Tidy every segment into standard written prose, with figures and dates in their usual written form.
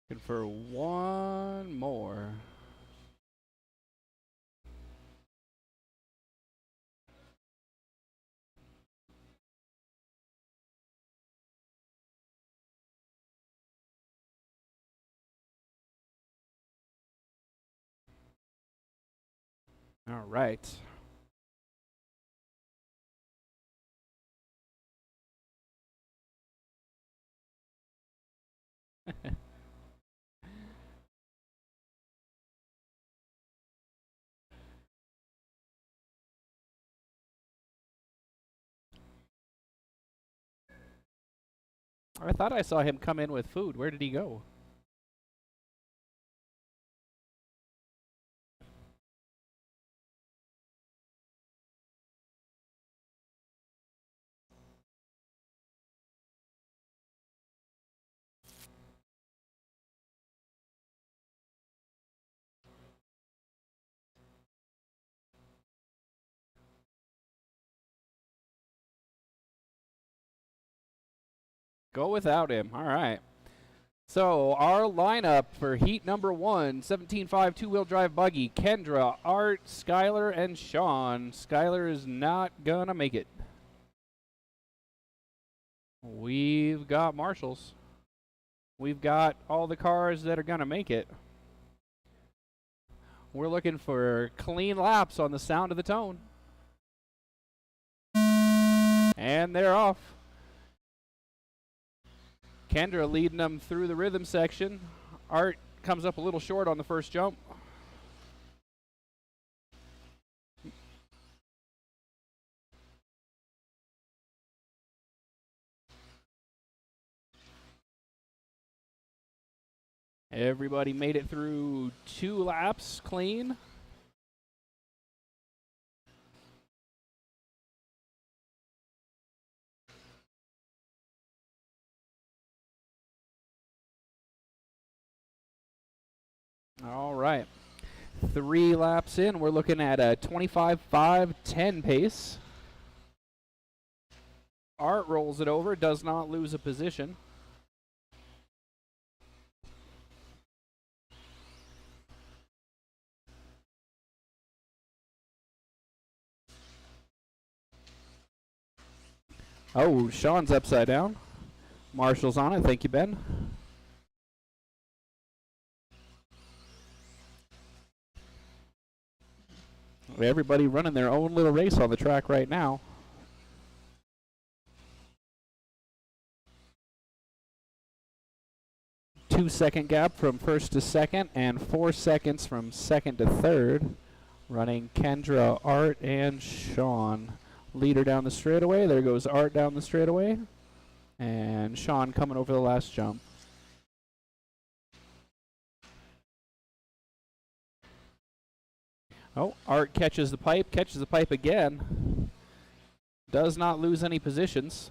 Looking for one more. All right. I thought I saw him come in with food. Where did he go? Go without him. All right. So our lineup for heat number 1, 17.5 two-wheel drive buggy, Kendra, Art, Skylar, and Sean. Skylar is not gonna make it. We've got marshals. We've got all the cars that are gonna make it. We're looking for clean laps on the sound of the tone. And they're off. Kendra leading them through the rhythm section. Art comes up a little short on the first jump. Everybody made it through 2 laps clean. All right. 3 laps in, we're looking at a 25.5-10 pace. Art rolls it over, does not lose a position. Oh, Sean's upside down. Marshall's on it. Thank you, Ben. Everybody running their own little race on the track right now. Two-second gap from first to second and 4 seconds from second to third. Running Kendra, Art, and Sean. Leader down the straightaway. There goes Art down the straightaway. And Sean coming over the last jump. Oh, Art catches the pipe again. Does not lose any positions.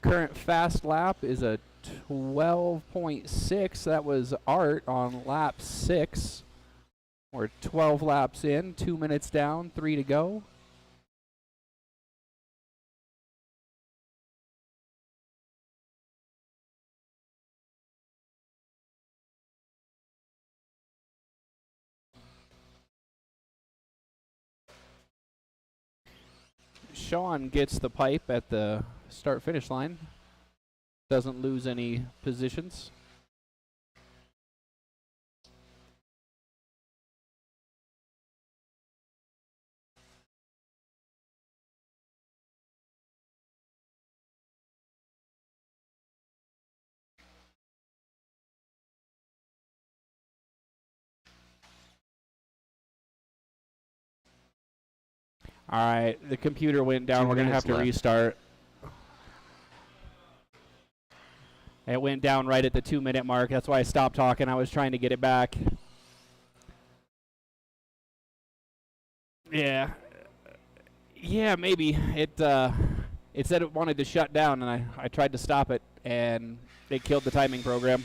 Current fast lap is a 12.6. That was Art on lap 6. We're 12 laps in, 2 minutes down, 3 to go. Sean gets the pipe at the start-finish line. Doesn't lose any positions. All right, the computer went down. We're going to have to restart. It went down right at the 2-minute mark. That's why I stopped talking. I was trying to get it back. Yeah. Yeah, maybe. It It said it wanted to shut down, and I tried to stop it, and it killed the timing program.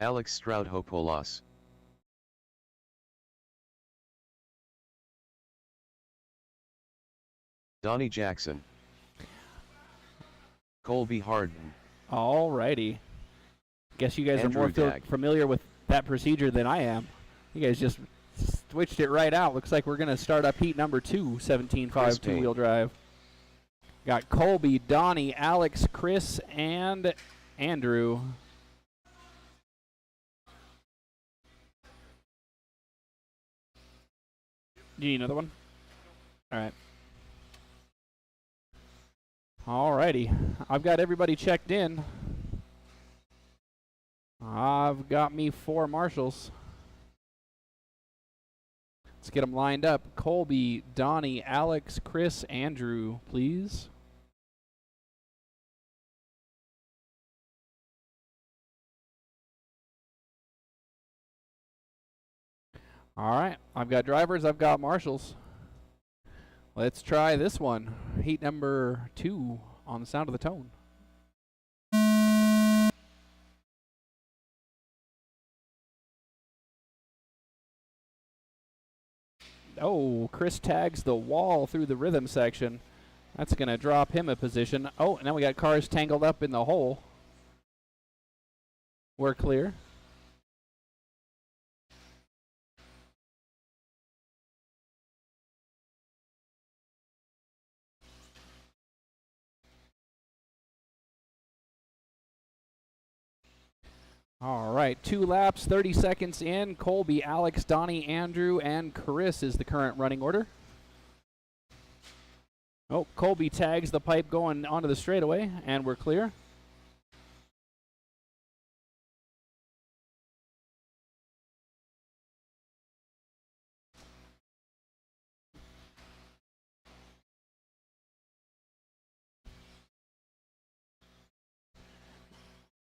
Alex Stroud-Hopolas. Donnie Jackson. Colby Harden. Alrighty. Guess you guys Andrew are more Dag. familiar with that procedure than I am. You guys just switched it right out. Looks like we're going to start up heat number 2, 17.5 two-wheel drive. Got Colby, Donnie, Alex, Chris, and Andrew. Do you need another one? All right. Alrighty. I've got everybody checked in. I've got me 4 marshals. Let's get them lined up. Colby, Donnie, Alex, Chris, Andrew, please. All right, I've got drivers, I've got marshals. Let's try this one. Heat number 2 on the sound of the tone. Oh, Chris tags the wall through the rhythm section. That's going to drop him a position. Oh, and now we got cars tangled up in the hole. We're clear. All right, 2 laps, 30 seconds in. Colby, Alex, Donnie, Andrew, and Chris is the current running order. Oh, Colby tags the pipe going onto the straightaway, and we're clear.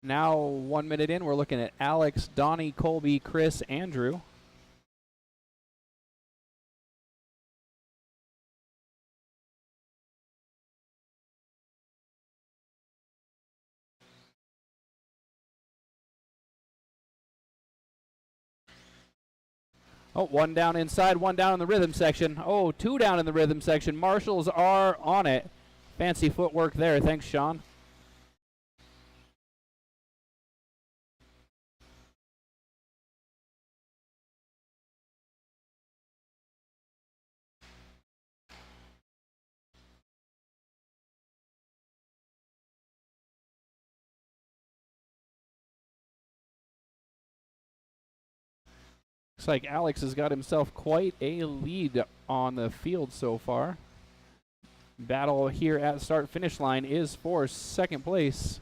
Now, 1 minute in, we're looking at Alex, Donnie, Colby, Chris, Andrew. Oh, 1 down inside, 1 down in the rhythm section. Oh, 2 down in the rhythm section. Marshals are on it. Fancy footwork there. Thanks, Sean. Looks like Alex has got himself quite a lead on the field so far. Battle here at start-finish line is for second place.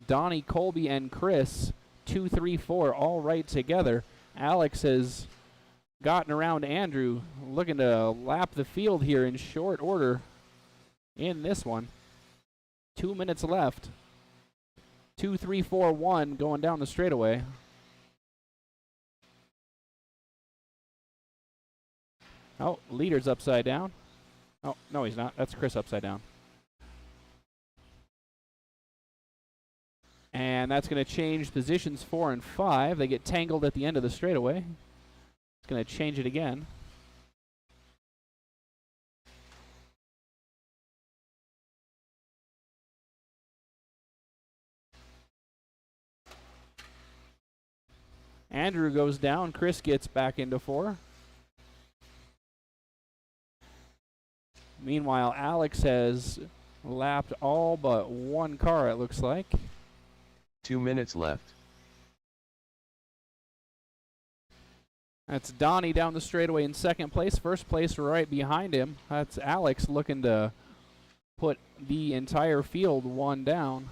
Donnie, Colby, and Chris, 2, 3, 4, all right together. Alex has gotten around Andrew, looking to lap the field here in short order in this one. 2 minutes left. 2, 3, 4, 1 going down the straightaway. Oh, leader's upside down. Oh, no, he's not. That's Chris upside down. And that's going to change positions 4 and 5. They get tangled at the end of the straightaway. It's going to change it again. Andrew goes down. Chris gets back into 4. Meanwhile, Alex has lapped all but one car, it looks like. 2 minutes left. That's Donnie down the straightaway in second place. First place right behind him. That's Alex looking to put the entire field one down.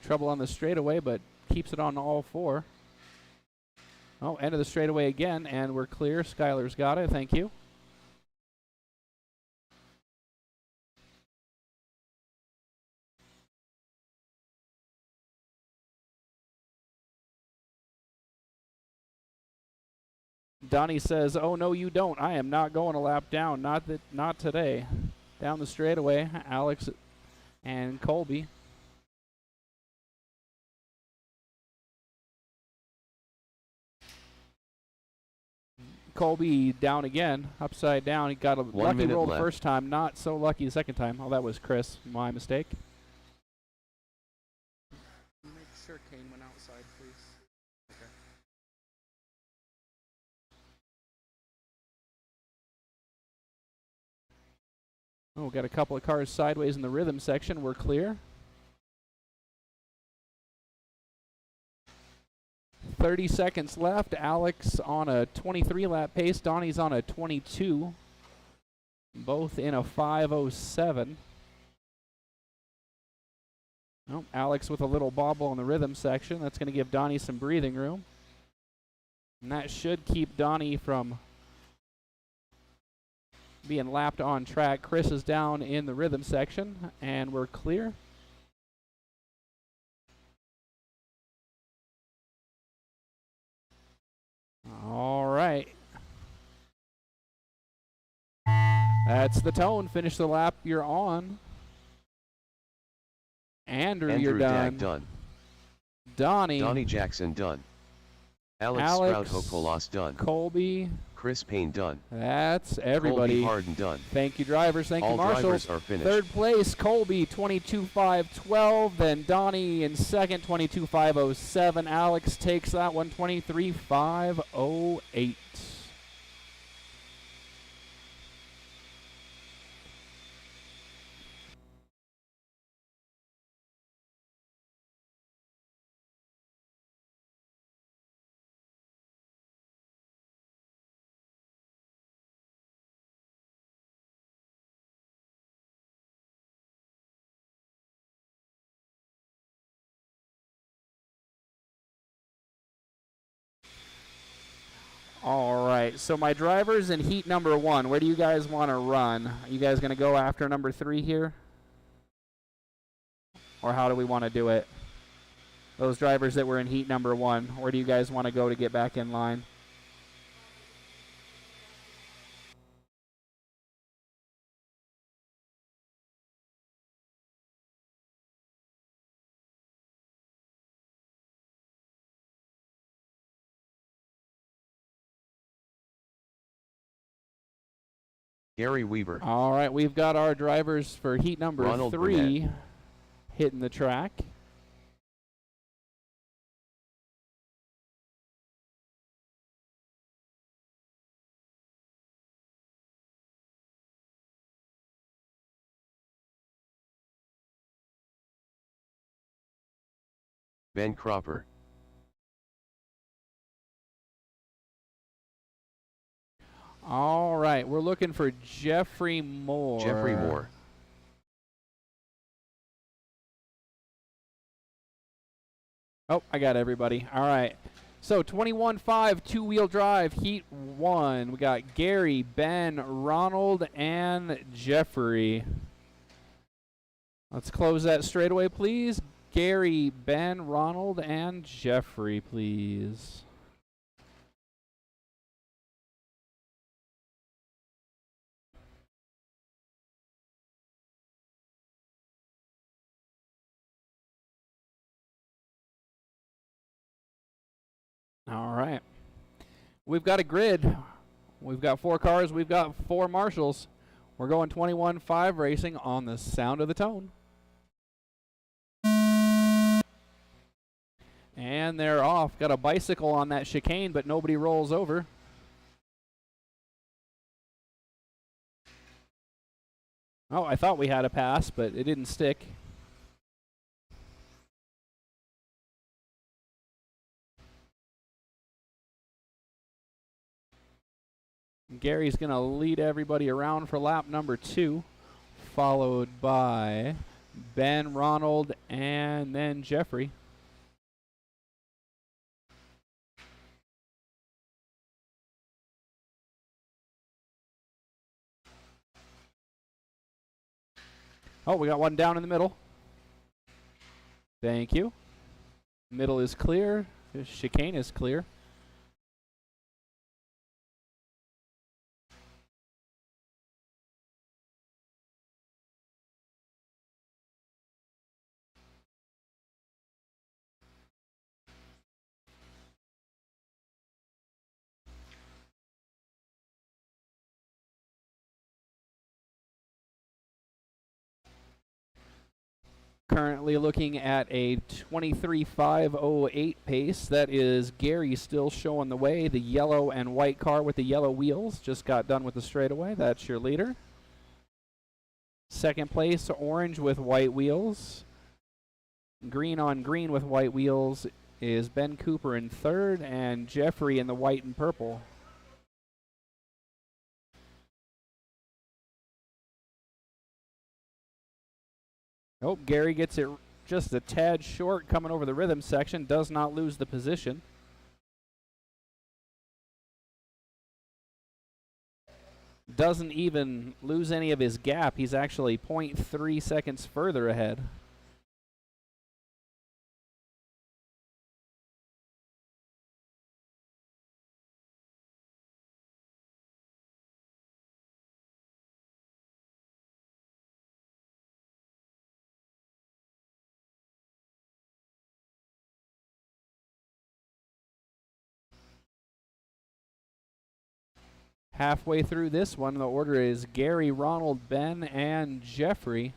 Trouble on the straightaway, but keeps it on all 4. Oh, end of the straightaway again, and we're clear. Skylar's got it. Thank you. Donnie says, "Oh no, you don't. I am not going a lap down. Not today." Down the straightaway, Alex and Colby. Colby down again, upside down. He got a lucky roll the first time, not so lucky the second time. Oh, that was Chris. My mistake. Make sure Kane went outside, please. Okay. Oh, got a couple of cars sideways in the rhythm section. We're clear. 30 seconds left. Alex on a 23 lap pace. Donnie's on a 22. Both in a 5:07. Oh, Alex with a little bobble in the rhythm section. That's going to give Donnie some breathing room. And that should keep Donnie from being lapped on track. Chris is down in the rhythm section, and we're clear. All right. That's the tone. Finish the lap you're on. Andrew, you're done. Done. Donnie Jackson done. Alex Stroud-Hopolos done. Colby. Chris Payne done. That's everybody. Colby Harden done. Thank you, drivers. Thank you, marshals. All drivers are finished. Third place, Colby, 22.512. Then Donnie in second, 22.507. Alex takes that one, 23.508. All right, so my drivers in heat number 1, where do you guys want to run? Are you guys going to go after number 3 here? Or how do we want to do it? Those drivers that were in heat number 1, where do you guys want to go to get back in line? Gary Weaver. All right, we've got our drivers for heat number Ronald 3 Burnett. hitting the track. Ben Cropper. All right, we're looking for Jeffrey Moore. Jeffrey Moore. Oh, I got everybody. All right. So 21-5, two-wheel drive, heat 1. We got Gary, Ben, Ronald, and Jeffrey. Let's close that straightaway, please. Gary, Ben, Ronald, and Jeffrey, please. All right. We've got a grid. We've got 4 cars. We've got 4 marshals. We're going 21-5 racing on the sound of the tone. And they're off. Got a bicycle on that chicane, but nobody rolls over. Oh, I thought we had a pass, but it didn't stick. Gary's going to lead everybody around for lap number 2, followed by Ben, Ronald, and then Jeffrey. Oh, we got one down in the middle. Thank you. Middle is clear. The chicane is clear. Currently looking at a 23.508 pace. That is Gary still showing the way. The yellow and white car with the yellow wheels just got done with the straightaway. That's your leader. Second place, orange with white wheels. Green on green with white wheels is Ben Cooper in third, and Jeffrey in the white and purple. Oh, Gary gets it just a tad short coming over the rhythm section. Does not lose the position. Doesn't even lose any of his gap. He's actually 0.3 seconds further ahead. Halfway through this one, the order is Gary, Ronald, Ben, and Jeffrey.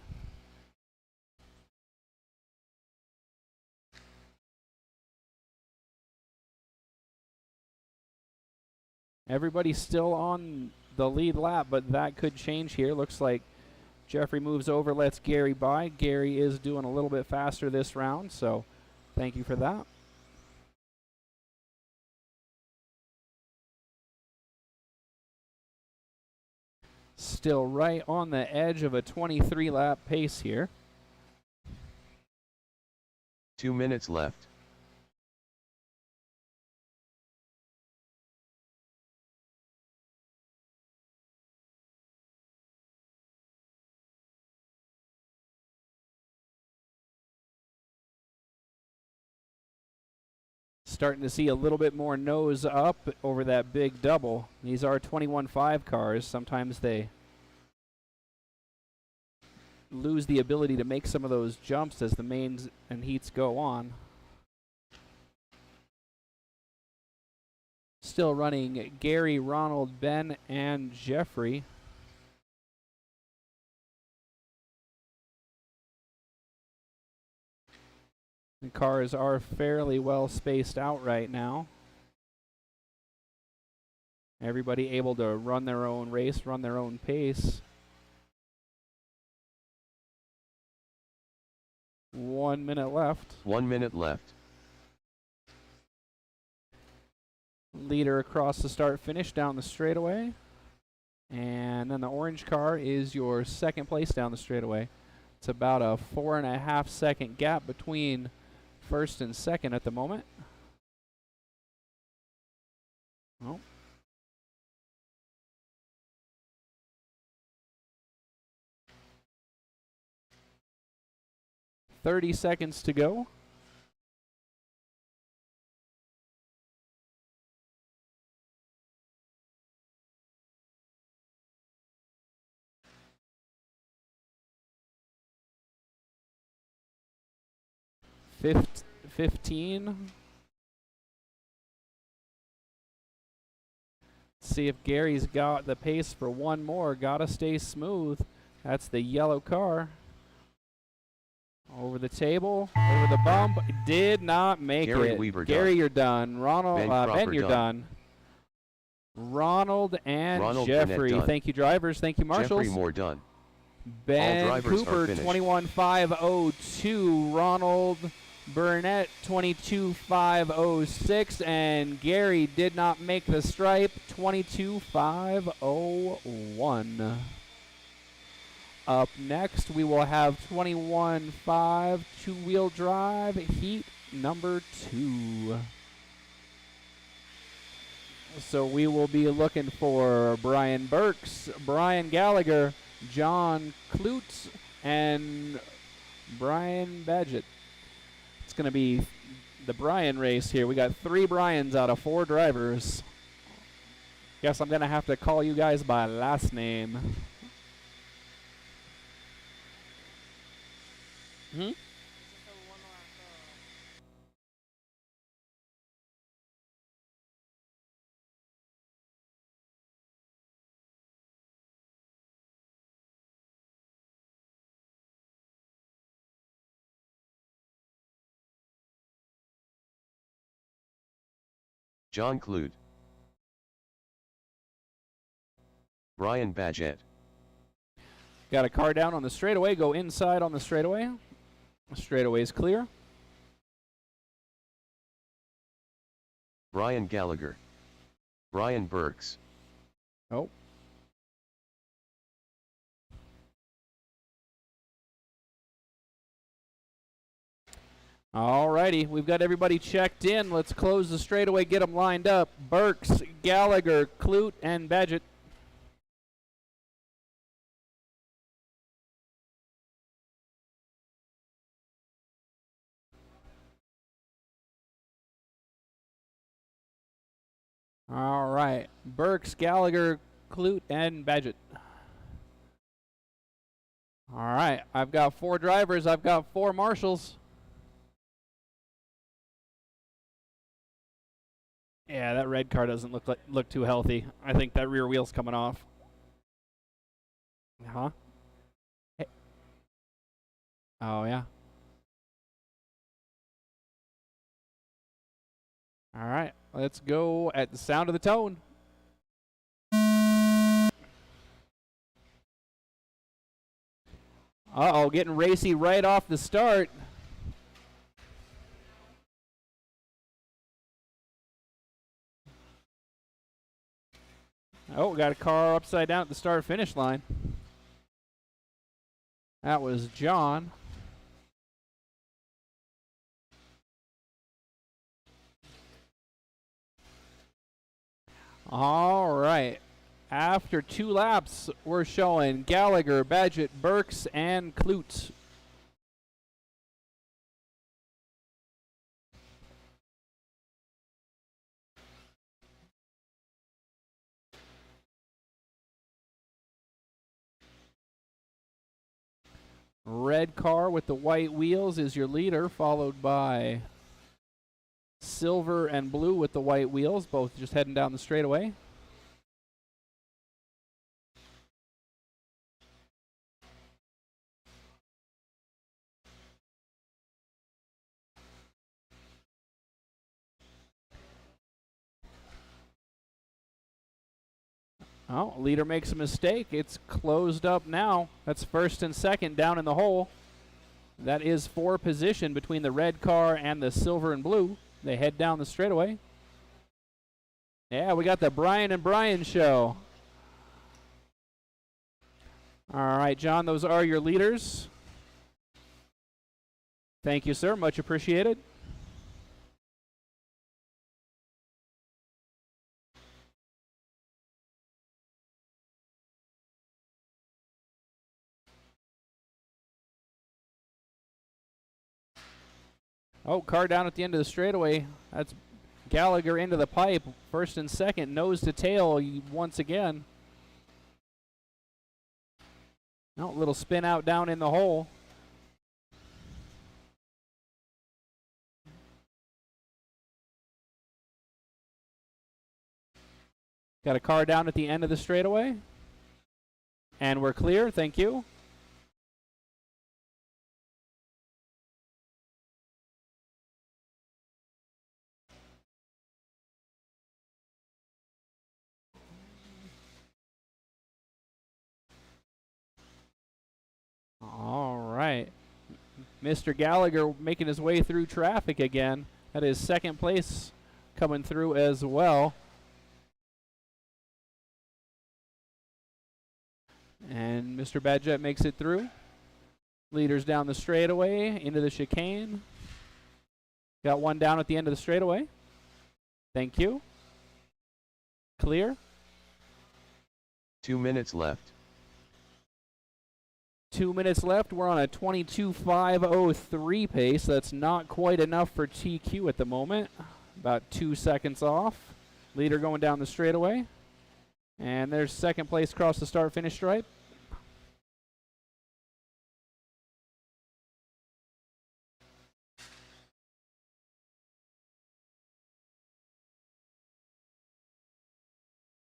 Everybody's still on the lead lap, but that could change here. Looks like Jeffrey moves over, lets Gary by. Gary is doing a little bit faster this round, so thank you for that. Still right on the edge of a 23-lap pace here. 2 minutes left. Starting to see a little bit more nose up over that big double. These are 21.5 cars. Sometimes they lose the ability to make some of those jumps as the mains and heats go on. Still running Gary, Ronald, Ben, and Jeffrey. The cars are fairly well spaced out right now. Everybody able to run their own race, run their own pace. 1 minute left. 1 minute left. Leader across the start finish down the straightaway. And then the orange car is your second place down the straightaway. It's about a 4.5 second gap between First and second at the moment. Oh. $30 seconds to go. Fifth, 15. See if Gary's got the pace for one more. Gotta stay smooth. That's the yellow car. Over the table, over the bump. Did not make it. Weaver Gary, done. You're done. Ronald, Ben, you're done. Ronald and Jeffrey. Thank you, drivers. Thank you, marshals. Jeffrey Moore done. Ben Cooper, 21,502. Ronald Burnett, 22,506. And Gary did not make the stripe, 22,501. Up next, we will have 21.5 two-wheel drive heat number 2. So we will be looking for Brian Burks, Brian Gallagher, John Klutz, and Brian Badgett. It's going to be the Brian race here. We got 3 Brians out of 4 drivers. Guess I'm going to have to call you guys by last name. John Clute. Brian Badgett. Got a car down on the straightaway. Go inside on the straightaway. The straightaway's clear. Brian Gallagher. Brian Burks. Oh. Alrighty, we've got everybody checked in. Let's close the straightaway, get them lined up. Burks, Gallagher, Klute, and Badgett. All right, Burks, Gallagher, Klute, and Badgett. All right, I've got 4 drivers. I've got 4 marshals. Yeah, that red car doesn't look too healthy. I think that rear wheel's coming off. Huh? Hey. Oh, yeah. All right, let's go at the sound of the tone. Uh-oh, getting racy right off the start. Oh, got a car upside down at the start-finish line. That was John. All right. After 2 laps, we're showing Gallagher, Badgett, Burks, and Klutz. Red car with the white wheels is your leader, followed by silver and blue with the white wheels, both just heading down the straightaway. Oh, leader makes a mistake. It's closed up now. That's first and second down in the hole. That is 4 position between the red car and the silver and blue. They head down the straightaway. Yeah, we got the Brian and Brian show. All right, John, those are your leaders. Thank you, sir. Much appreciated. Oh, car down at the end of the straightaway. That's Gallagher into the pipe. First and second, nose to tail once again. Oh, little spin out down in the hole. Got a car down at the end of the straightaway. And we're clear, thank you. All right. Mr. Gallagher making his way through traffic again. That is second place coming through as well. And Mr. Badgett makes it through. Leaders down the straightaway into the chicane. Got one down at the end of the straightaway. Thank you. Clear. 2 minutes left. 2 minutes left. We're on a 22.503 pace. That's not quite enough for TQ at the moment. About 2 seconds off. Leader going down the straightaway. And there's second place across the start-finish stripe.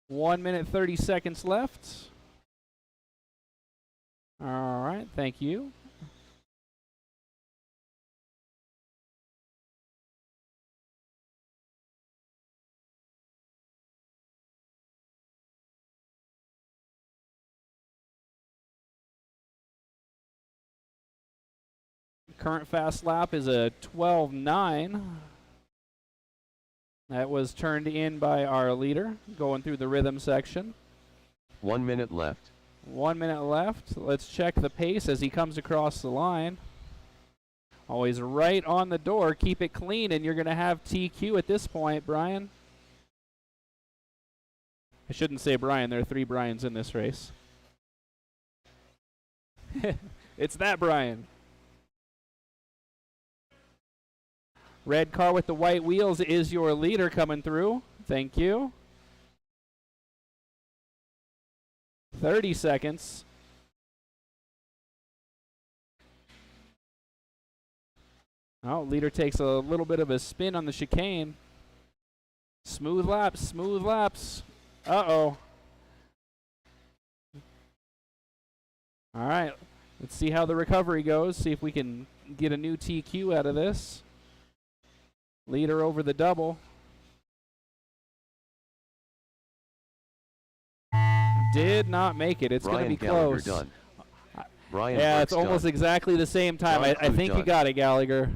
One minute, 30 seconds left. All right, thank you. Current fast lap is a 12.9. That was turned in by our leader going through the rhythm section. 1 minute left. 1 minute left. Let's check the pace as he comes across the line. Always right on the door. Keep it clean, and you're going to have TQ at this point, Brian. I shouldn't say Brian. There are 3 Brians in this race. It's that Brian. Red car with the white wheels is your leader coming through. Thank you. 30 seconds. Oh, leader takes a little bit of a spin on the chicane. Smooth laps, smooth laps. Uh-oh. All right, let's see how the recovery goes. See if we can get a new TQ out of this. Leader over the double. Did not make it. It's going to be close. Done. Brian yeah, Burke's it's almost done. exactly the same time. I think you got it, Gallagher.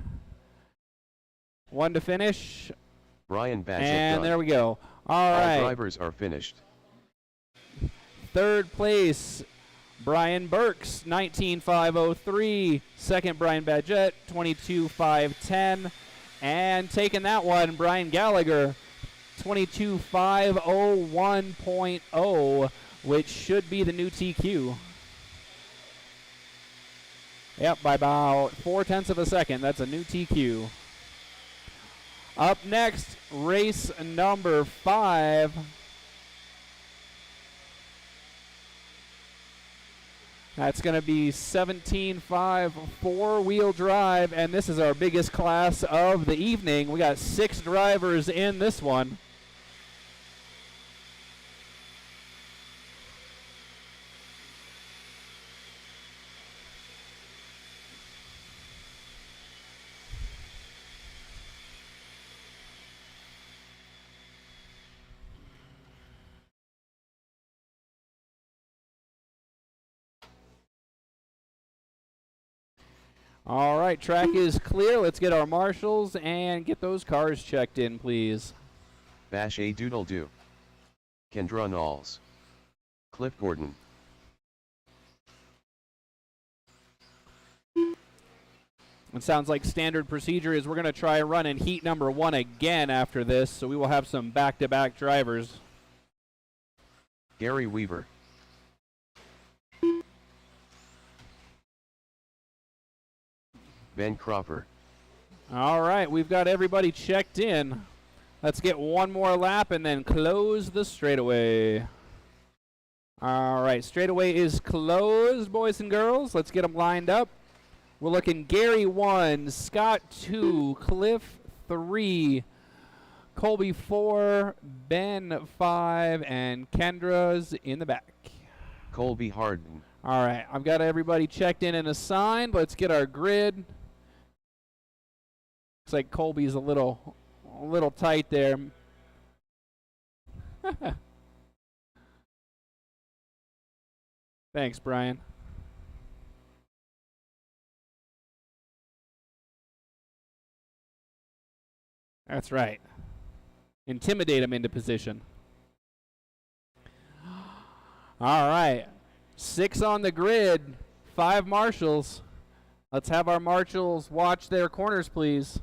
One to finish. Brian Badgett and done. there we go. All right. Drivers are finished. Third place, Brian Burks, 19.503. Second, Brian Badgett, 22.510. And taking that one, Brian Gallagher, 22.501.0, which should be the new TQ. Yep, by about 0.4 of a second. That's a new TQ. Up next, race number 5. That's going to be 17.5 four-wheel drive, and this is our biggest class of the evening. We got 6 drivers in this one. All right, track is clear. Let's get our marshals and get those cars checked in, please. Bash A Doodle Doo. Kendra Knowles. Cliff Gordon. It sounds like standard procedure is we're going to try running heat number 1 again after this, so we will have some back-to-back drivers. Gary Weaver. Ben Cropper. All right, we've got everybody checked in. Let's get one more lap and then close the straightaway. All right, straightaway is closed, boys and girls. Let's get them lined up. We're looking Gary 1, Scott 2, Cliff 3, Colby 4, Ben 5, and Kendra's in the back. Colby Harden. All right, I've got everybody checked in and assigned. Let's get our grid. Looks like Colby's a little tight there. Thanks, Brian. That's right. Intimidate him into position. All right. 6 on the grid, 5 marshals. Let's have our marshals watch their corners, please.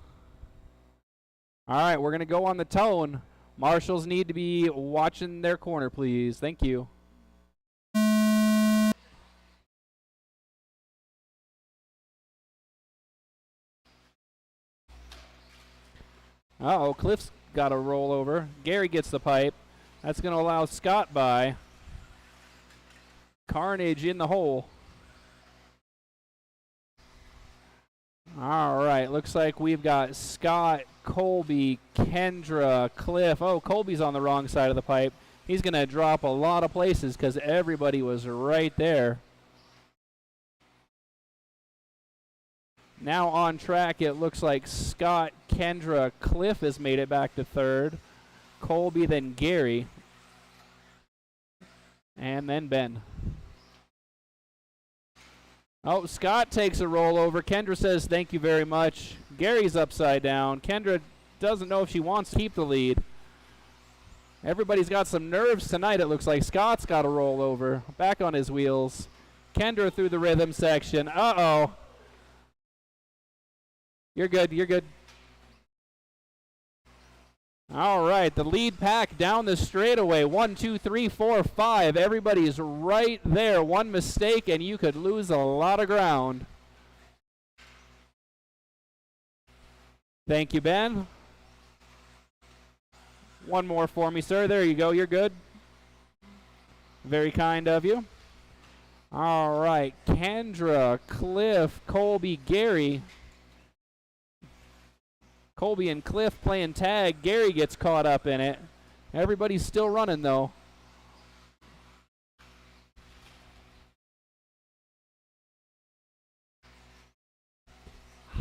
All right, we're going to go on the tone. Marshals need to be watching their corner, please. Thank you. Uh-oh, Cliff's got a rollover. Gary gets the pipe. That's going to allow Scott by. Carnage in the hole. All right, looks like we've got Scott, Colby, Kendra, Cliff. Oh, Colby's on the wrong side of the pipe. He's going to drop a lot of places because everybody was right there. Now on track, it looks like Scott, Kendra, Cliff has made it back to third. Colby, then Gary. And then Ben. Oh, Scott takes a rollover. Kendra says thank you very much. Gary's upside down. Kendra doesn't know if she wants to keep the lead. Everybody's got some nerves tonight, it looks like. Scott's got a rollover. Back on his wheels. Kendra through the rhythm section. Uh-oh. You're good, you're good. All right, the lead pack down the straightaway. 1, 2, 3, 4, 5. Everybody's right there. One mistake and you could lose a lot of ground. Thank you, Ben. One more for me, sir. There you go. You're good. Very kind of you. All right, Kendra, Cliff, Colby, Gary. Colby and Cliff playing tag. Gary gets caught up in it. Everybody's still running, though.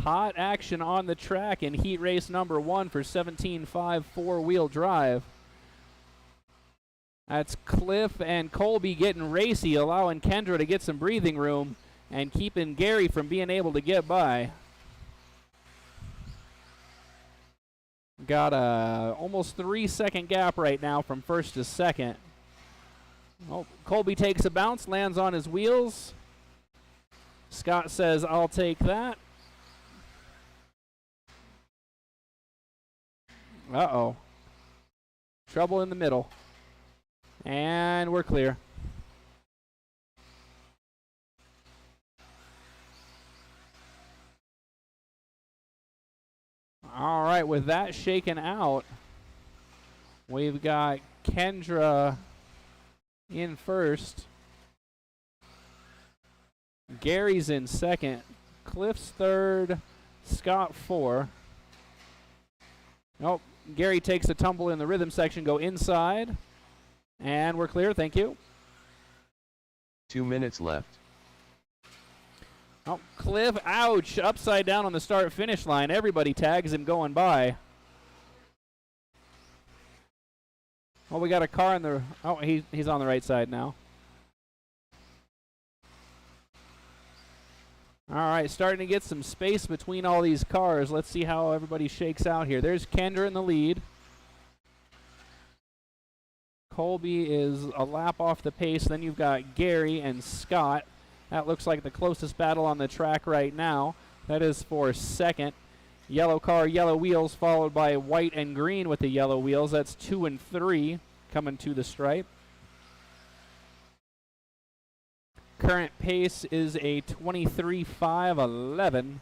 Hot action on the track in heat race number 1 for 17.5 four-wheel drive. That's Cliff and Colby getting racy, allowing Kendra to get some breathing room and keeping Gary from being able to get by. Got a almost 3-second gap right now from first to second. Oh, Colby takes a bounce, lands on his wheels. Scott says, I'll take that. Uh-oh. Trouble in the middle. And we're clear. All right, with that shaken out, we've got Kendra in first. Gary's in second. Cliff's third. Scott 4. Nope. Gary takes a tumble in the rhythm section, go inside. And we're clear, thank you. 2 minutes left. Oh, Cliff, ouch, upside down on the start-finish line. Everybody tags him going by. Oh, we got a car in the... Oh, he's on the right side now. All right, starting to get some space between all these cars. Let's see how everybody shakes out here. There's Kendra in the lead. Colby is a lap off the pace. Then you've got Gary and Scott. That looks like the closest battle on the track right now. That is for second. Yellow car, yellow wheels, followed by white and green with the yellow wheels. That's 2 and 3 coming to the stripe. Current pace is a 23.511.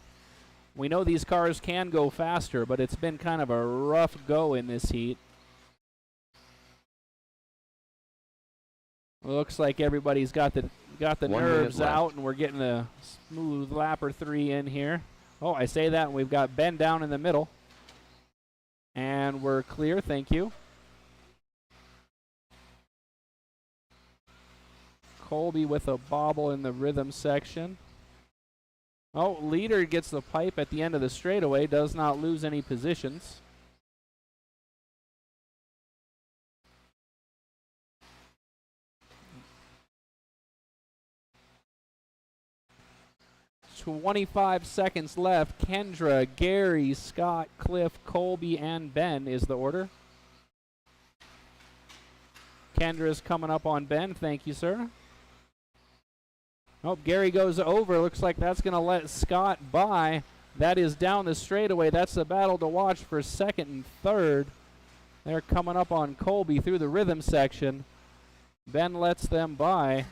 We know these cars can go faster, but it's been kind of a rough go in this heat. Looks like everybody's got the nerves out, and we're getting a smooth lap or 3 in here. Oh, I say that, and we've got Ben down in the middle. And we're clear, thank you. Colby with a bobble in the rhythm section. Oh, leader gets the pipe at the end of the straightaway, does not lose any positions. "25 seconds left. Kendra, Gary, Scott, Cliff, Colby, and Ben is the order. Kendra's coming up on Ben. Thank you, sir. Oh, Gary goes over. Looks like that's going to let Scott by. That is down the straightaway. That's the battle to watch for second and third. They're coming up on Colby through the rhythm section. Ben lets them by.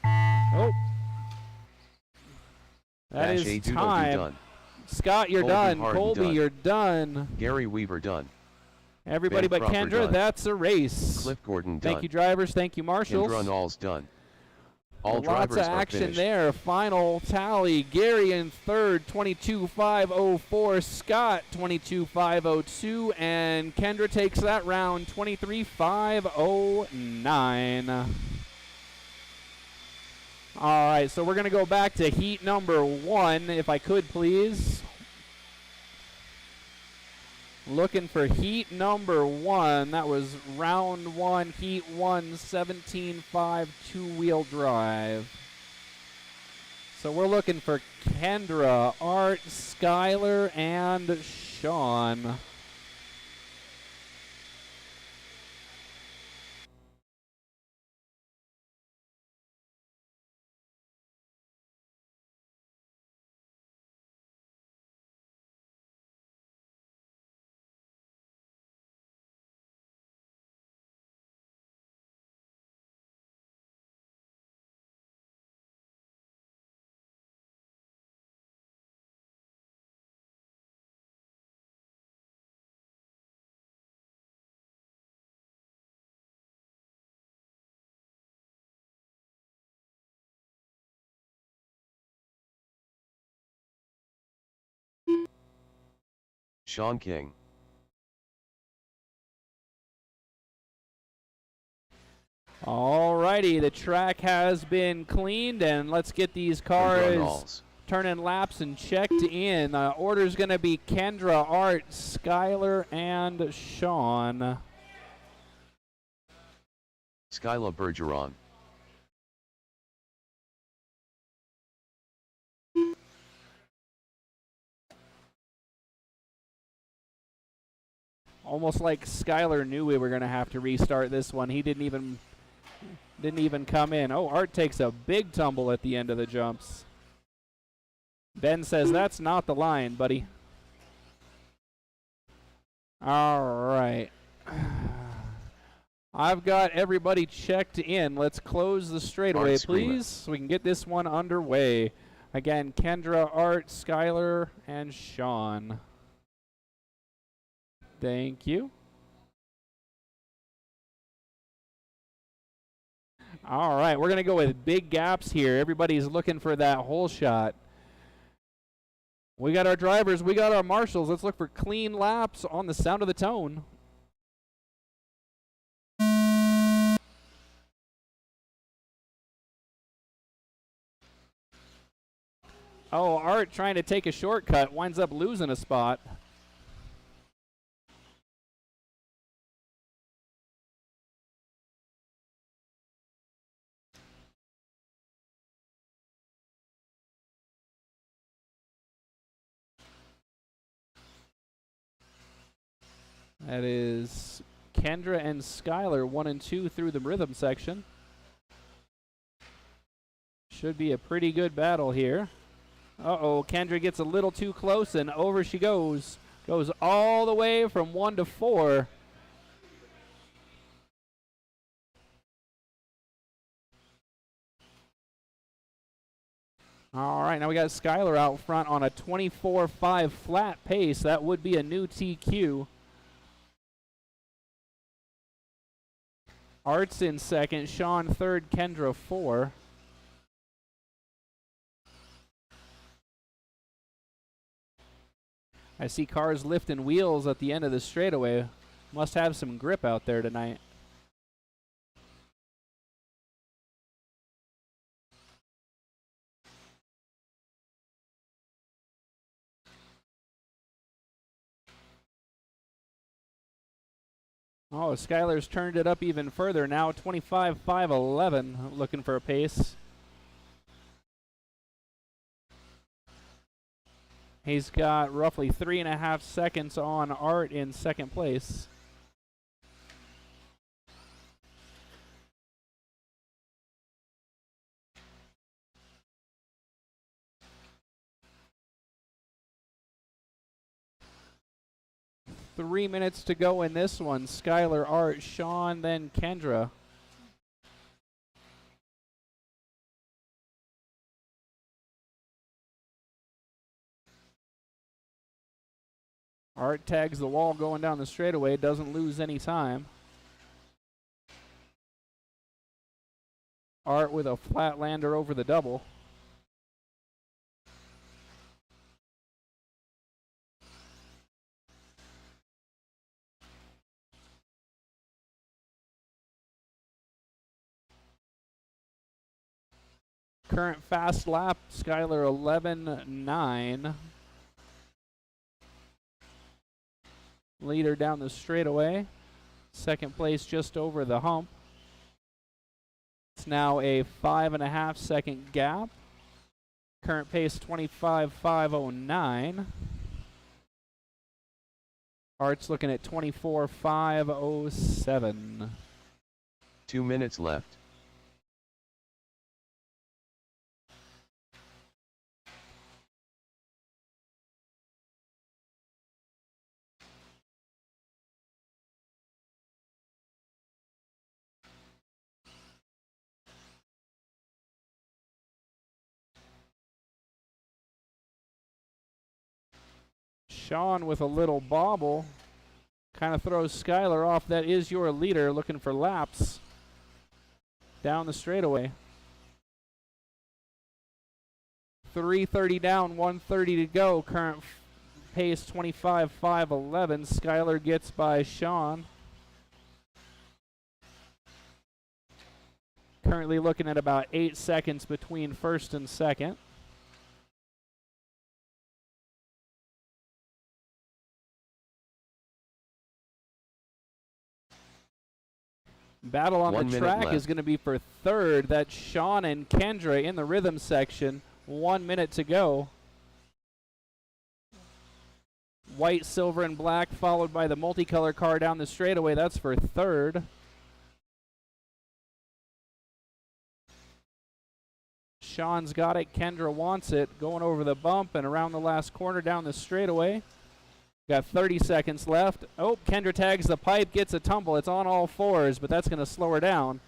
Oh. That is time. Scott, you're done. Colby, you're done. Gary Weaver done. Everybody but Kendra, done. That's a race. Cliff Gordon done. Thank you, drivers. Thank you, marshals. Kendra Knowles done. All lots drivers of are action finished. there. Final tally. Gary in third, 22.504. Scott, 22.502. And Kendra takes that round, 23.509. All right, so we're going to go back to heat number 1, if I could, please. Looking for heat number 1. That was round 1, heat 1, 17.5 two-wheel drive. So we're looking for Kendra, Art, Skylar, and Sean. Sean King. Alrighty, the track has been cleaned, and let's get these cars turning laps and checked in. Order's going to be Kendra, Art, Skylar, and Sean. Skyla Bergeron. Almost like Skylar knew we were going to have to restart this one. He didn't even come in. Oh, Art takes a big tumble at the end of the jumps. Ben says that's not the line, buddy. All right. I've got everybody checked in. Let's close the straightaway, please, so we can get this one underway. Again, Kendra, Art, Skylar, and Sean. Thank you. All right, we're going to go with big gaps here. Everybody's looking for that hole shot. We got our drivers. We got our marshals. Let's look for clean laps on the sound of the tone. Oh, Art trying to take a shortcut winds up losing a spot. That is Kendra and Skylar, 1 and 2 through the rhythm section. Should be a pretty good battle here. Uh-oh, Kendra gets a little too close, and over she goes. Goes all the way from 1 to 4. All right, now we got Skylar out front on a 24.5 flat pace. That would be a new TQ. Art's in second, Sean third, Kendra 4. I see cars lifting wheels at the end of the straightaway. Must have some grip out there tonight. Oh, Skylar's turned it up even further now. 25.511, looking for a pace. He's got roughly 3.5 seconds on Art in second place. Three minutes to go in this one. Skylar, Art, Sean, then Kendra. Art tags the wall going down the straightaway, doesn't lose any time. Art with a flat lander over the double. Current fast lap, Skylar 11.9. Leader down the straightaway. Second place just over the hump. It's now a 5.5 second gap. Current pace 25.509. Art's looking at 24.507. 2 minutes left. Sean with a little bobble. Kind of throws Skylar off. That is your leader looking for laps down the straightaway. 3:30 down, 1:30 to go. Current pace 25.511. Skylar gets by Sean. Currently looking at about 8 seconds between first and second. Battle on the track is going to be for third. That's Sean and Kendra in the rhythm section. 1 minute to go. White, silver, and black, followed by the multicolor car down the straightaway. That's for third. Sean's got it. Kendra wants it. Going over the bump and around the last corner down the straightaway. Got 30 seconds left. Oh, Kendra tags the pipe, gets a tumble. It's on all fours, but that's going to slow her down.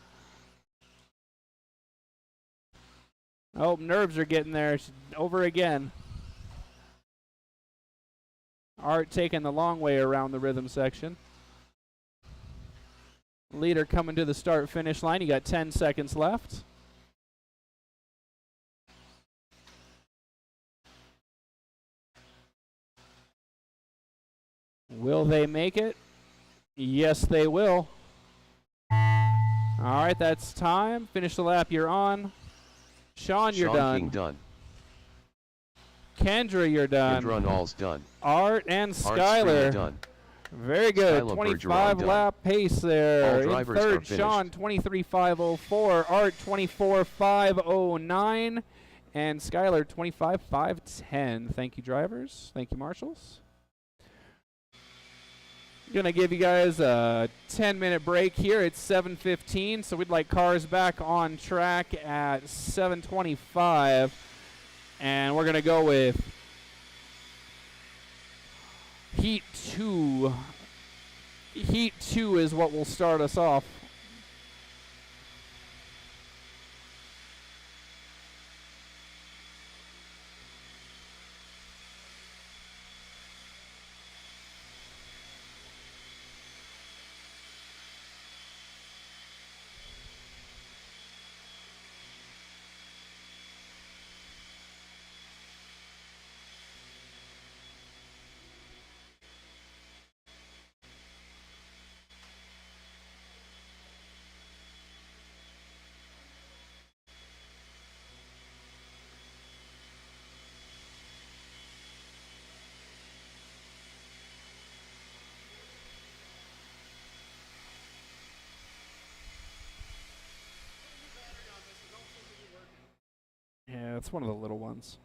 Oh, nerves are getting there. She's over again. Art taking the long way around the rhythm section. Leader coming to the start-finish line. You got 10 seconds left. Will they make it? Yes, they will. All right, that's time. Finish the lap you're on. Sean, you're done. Done. Kendra, you're done. Kendra and all's done. Art and Skylar. Done. Very good. Skylar 25 lap pace there. All in third, Sean 23.504. Art 24.509. And Skylar 25.510. Thank you, drivers. Thank you, marshals. Gonna give you guys a 10-minute break here. It's 7:15, so we'd like cars back on track at 7:25, and we're gonna go with Heat 2. Heat 2 is what will start us off. it's one of the little ones.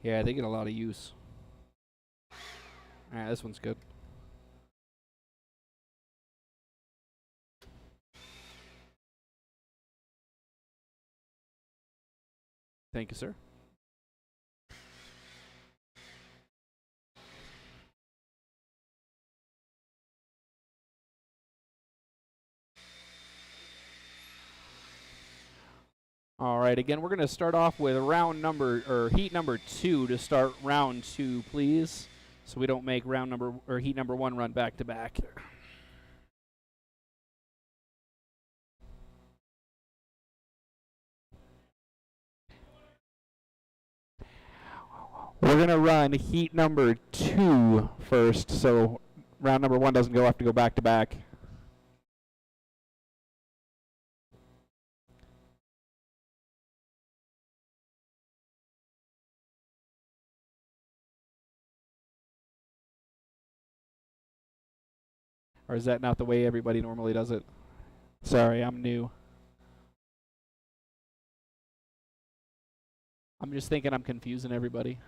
Yeah, they get a lot of use. Alright, this one's good. Thank you, sir. All right, again, we're going to start off with heat number 2 to start round 2, please. So we don't make heat number 1 run back to back. We're going to run heat number 2 first, so round number 1 doesn't have to go back to back. Or is that not the way everybody normally does it? Sorry, I'm new. I'm just thinking I'm confusing everybody.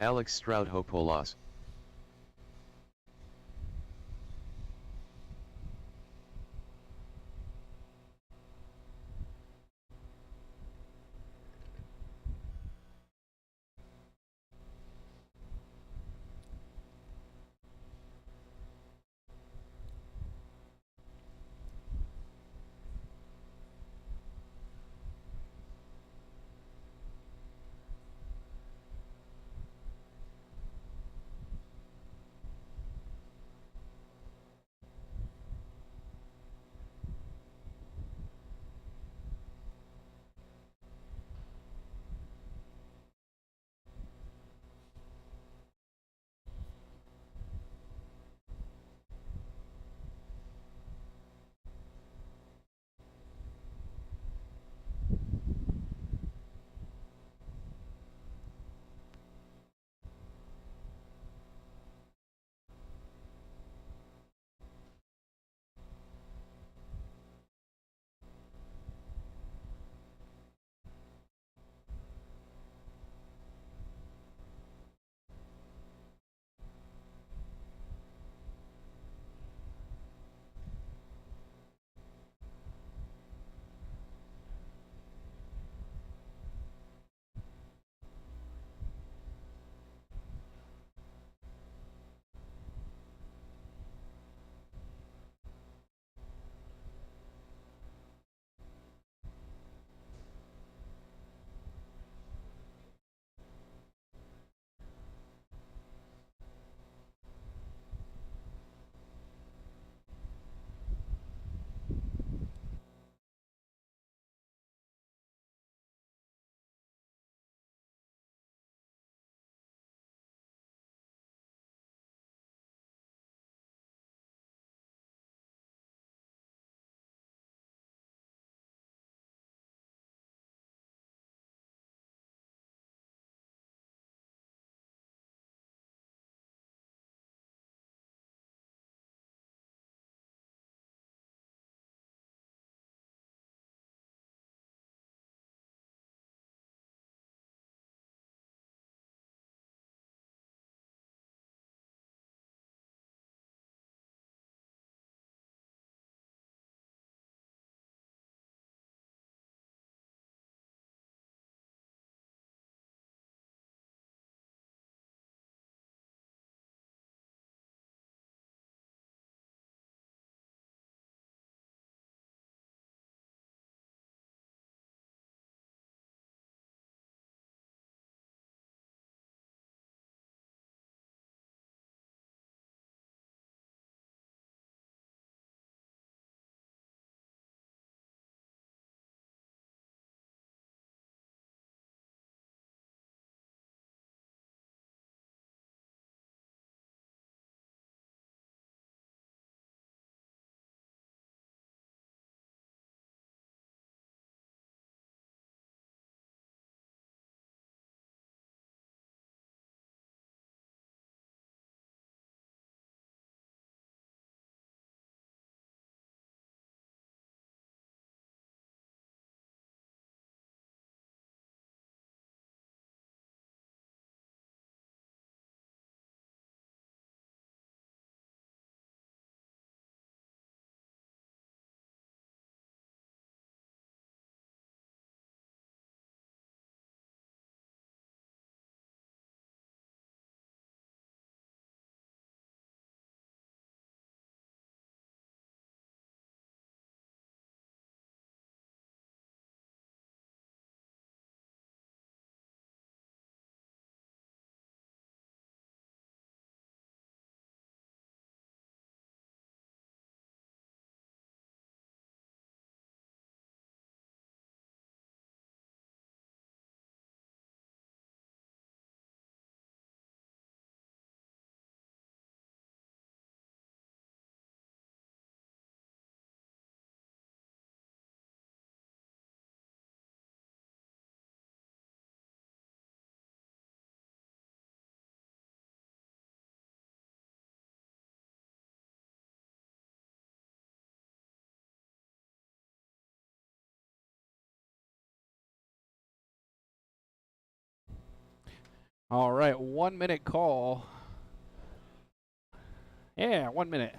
Alex Stroud Hopolas. All right, 1 minute call. Yeah, 1 minute.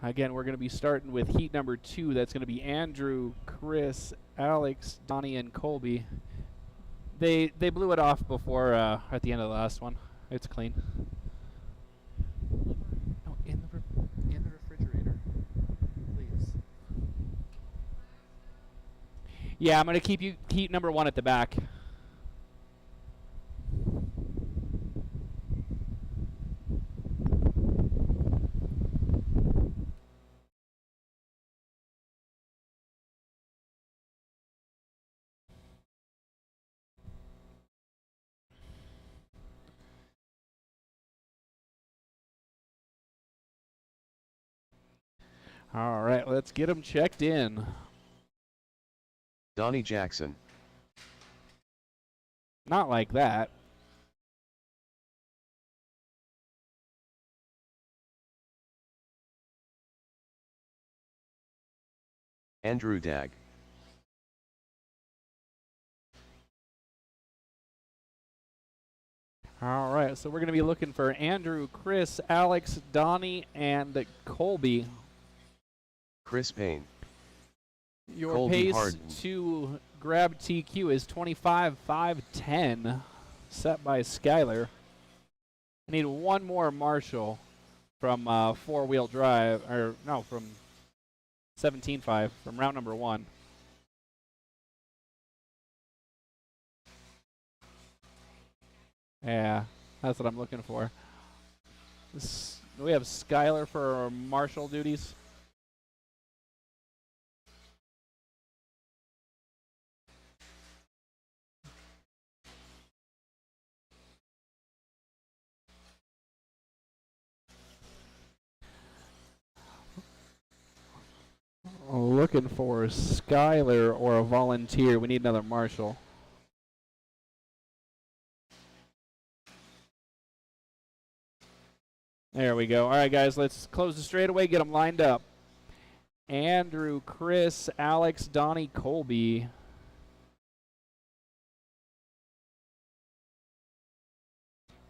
Again, we're going to be starting with heat number 2. That's going to be Andrew, Chris, Alex, Donnie, and Colby. They blew it off before at the end of the last one. It's clean. No, in the refrigerator, please. Yeah, I'm going to keep you heat number 1 at the back. All right, let's get them checked in. Donnie Jackson. Not like that. Andrew Dag. All right, so we're going to be looking for Andrew, Chris, Alex, Donnie, and Colby. Chris Payne. Your Colby pace Harden. to grab TQ is 25.510, set by Skyler. I need one more Marshall from four-wheel drive, or no, from 17.5, from route number 1. Yeah, that's what I'm looking for. Do we have Skyler for our Marshall duties? Looking for Skyler or a volunteer. We need another Marshall. There we go. All right, guys, let's close the straightaway, get them lined up. Andrew, Chris, Alex, Donnie, Colby.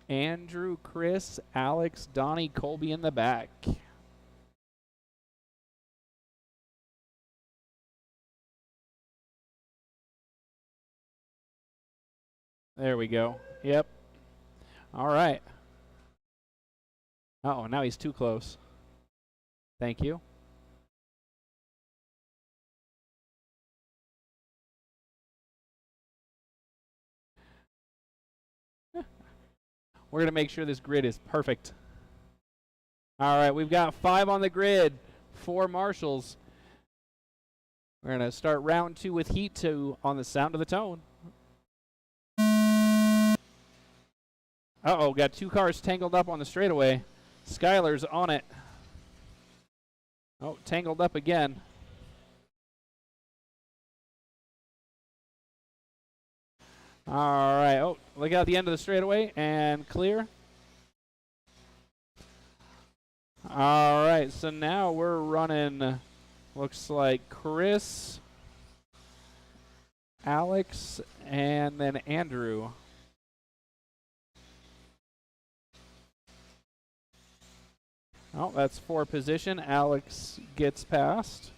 Andrew, Chris, Alex, Donnie, Colby in the back. There we go. Yep. All right. Uh-oh, now he's too close. Thank you. We're going to make sure this grid is perfect. All right, we've got 5 on the grid, 4 Marshalls. We're going to start round 2 with heat 2 on the sound of the tone. Uh-oh, got 2 cars tangled up on the straightaway. Skyler's on it. Oh, tangled up again. All right. Oh, look out the end of the straightaway and clear. All right. So now we're running, looks like Chris, Alex, and then Andrew. Oh, that's 4 position. Alex gets past.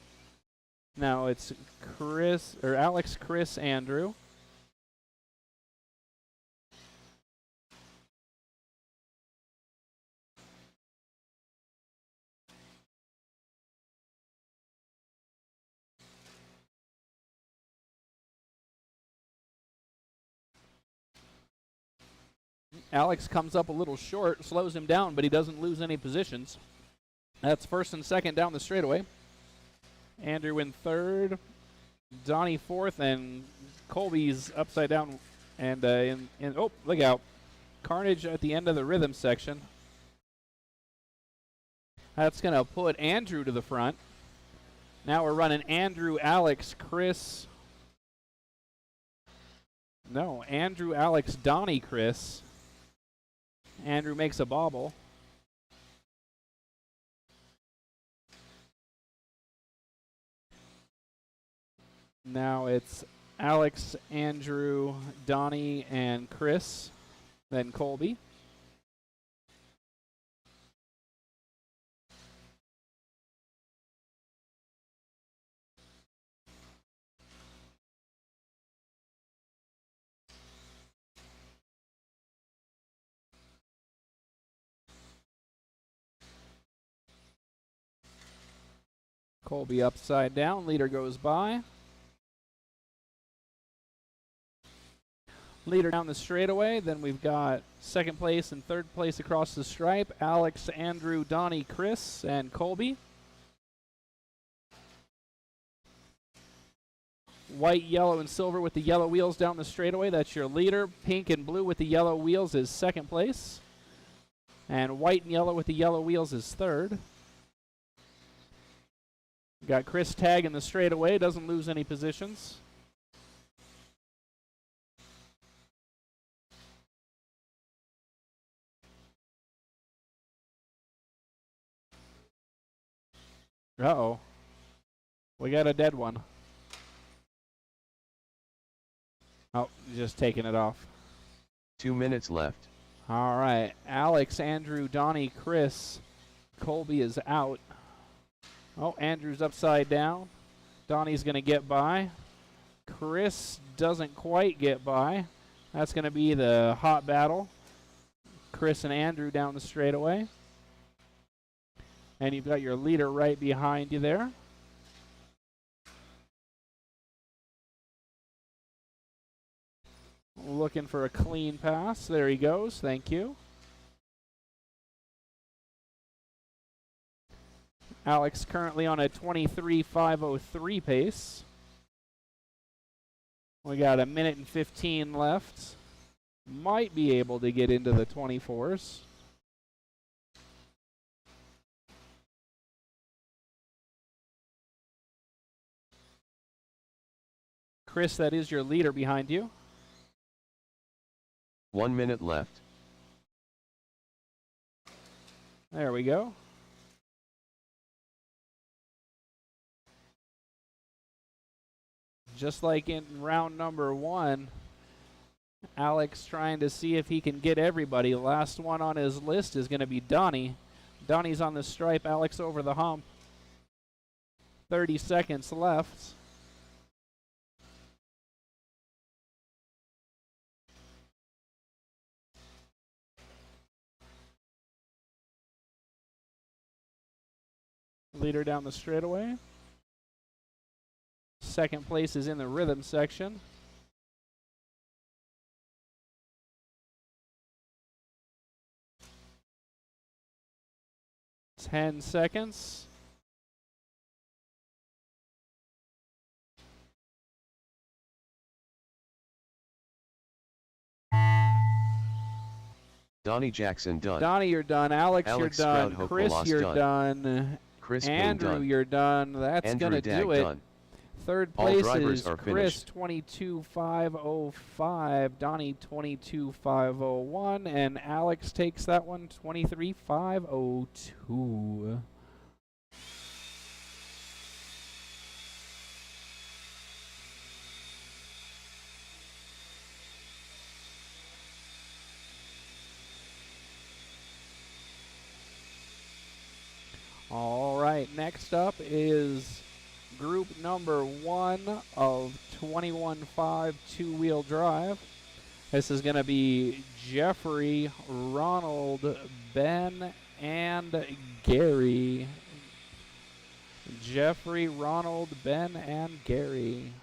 Now it's Chris, or Alex, Chris, Andrew. Alex comes up a little short, slows him down, but he doesn't lose any positions. That's first and second down the straightaway. Andrew in third, Donnie fourth, and Colby's upside down. And oh, look out. Carnage at the end of the rhythm section. That's going to put Andrew to the front. Now we're running Andrew, Alex, Chris. No, Andrew, Alex, Donnie, Chris. Andrew makes a bobble. Now it's Alex, Andrew, Donnie, and Chris, then Colby. Colby upside down, leader goes by. Leader down the straightaway, then we've got second place and third place across the stripe, Alex, Andrew, Donnie, Chris, and Colby. White, yellow, and silver with the yellow wheels down the straightaway, that's your leader. Pink and blue with the yellow wheels is second place. And white and yellow with the yellow wheels is third. Got Chris tagging the straightaway, doesn't lose any positions. Uh-oh. We got a dead one. Oh, just taking it off. 2 minutes left. All right. Alex, Andrew, Donnie, Chris. Colby is out. Oh, Andrew's upside down. Donnie's going to get by. Chris doesn't quite get by. That's going to be the hot battle. Chris and Andrew down the straightaway. And you've got your leader right behind you there. Looking for a clean pass. There he goes. Thank you. Alex currently on a 23.503 pace. We got a minute and 15 left. Might be able to get into the 24s. Chris, that is your leader behind you. 1 minute left. There we go. Just like in round number 1, Alex trying to see if he can get everybody. Last one on his list is going to be Donnie. Donnie's on the stripe, Alex over the hump. 30 seconds left. Leader down the straightaway. Second place is in the rhythm section. Ten seconds. Donnie Jackson done. Donnie, you're done. Alex, you're done. Stroud, Chris, you're done. done. Chris Andrew, done. you're done. That's going to do it. Done. Third All place drivers is are Chris, finished. 22.505. Donnie, 22.501. And Alex takes that one, 23.502. All right, next up is group number 1 of 21.5 two-wheel drive. This is going to be Jeffrey, Ronald, Ben, and Gary. Jeffrey, Ronald, Ben, and Gary.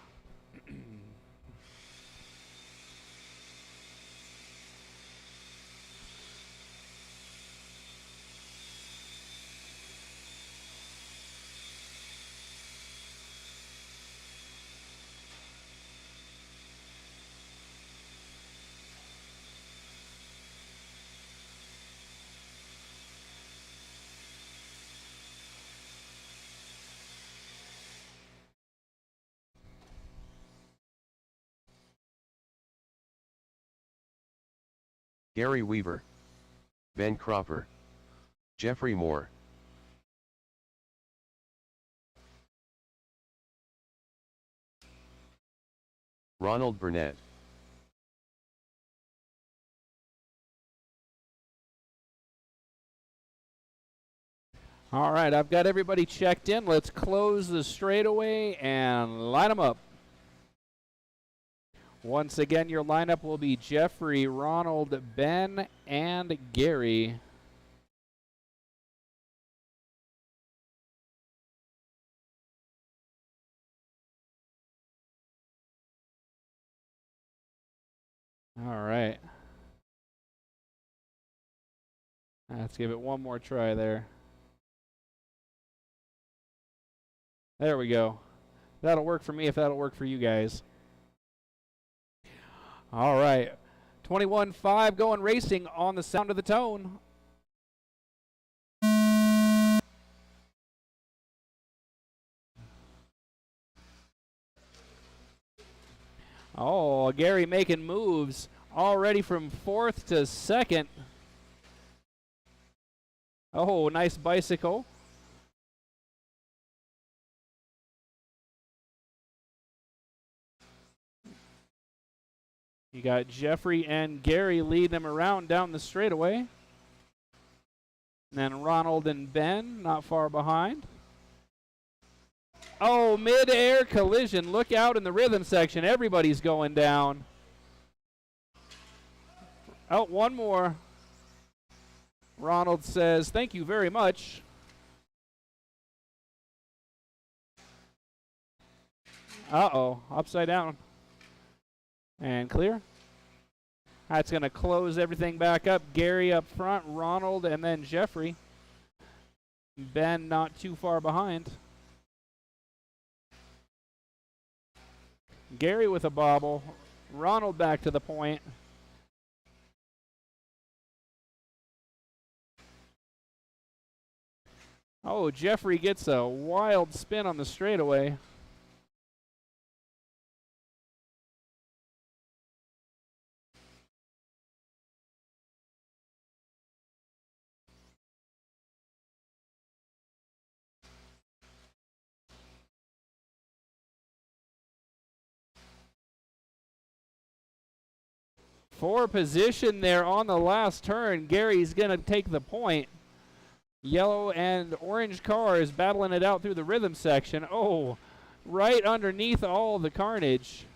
Gary Weaver, Ben Cropper, Jeffrey Moore. Ronald Burnett. All right, I've got everybody checked in. Let's close the straightaway and line them up. Once again, your lineup will be Jeffrey, Ronald, Ben, and Gary. All right. Let's give it one more try there. There we go. That'll work for me if that'll work for you guys. All right. 21-5 going racing on the sound of the tone. Oh, Gary making moves already from 4th to 2nd. Oh, nice bicycle. You got Jeffrey and Gary leading them around down the straightaway. And then Ronald and Ben not far behind. Oh, mid-air collision. Look out in the rhythm section. Everybody's going down. Oh, one more. Ronald says, thank you very much. Uh-oh, upside down. And clear. That's going to close everything back up. Gary up front, Ronald, and then Jeffrey. Ben not too far behind. Gary with a bobble. Ronald back to the point. Oh, Jeffrey gets a wild spin on the straightaway. For position there on the last turn. Gary's going to take the point. Yellow and orange cars battling it out through the rhythm section. Oh, right underneath all the carnage.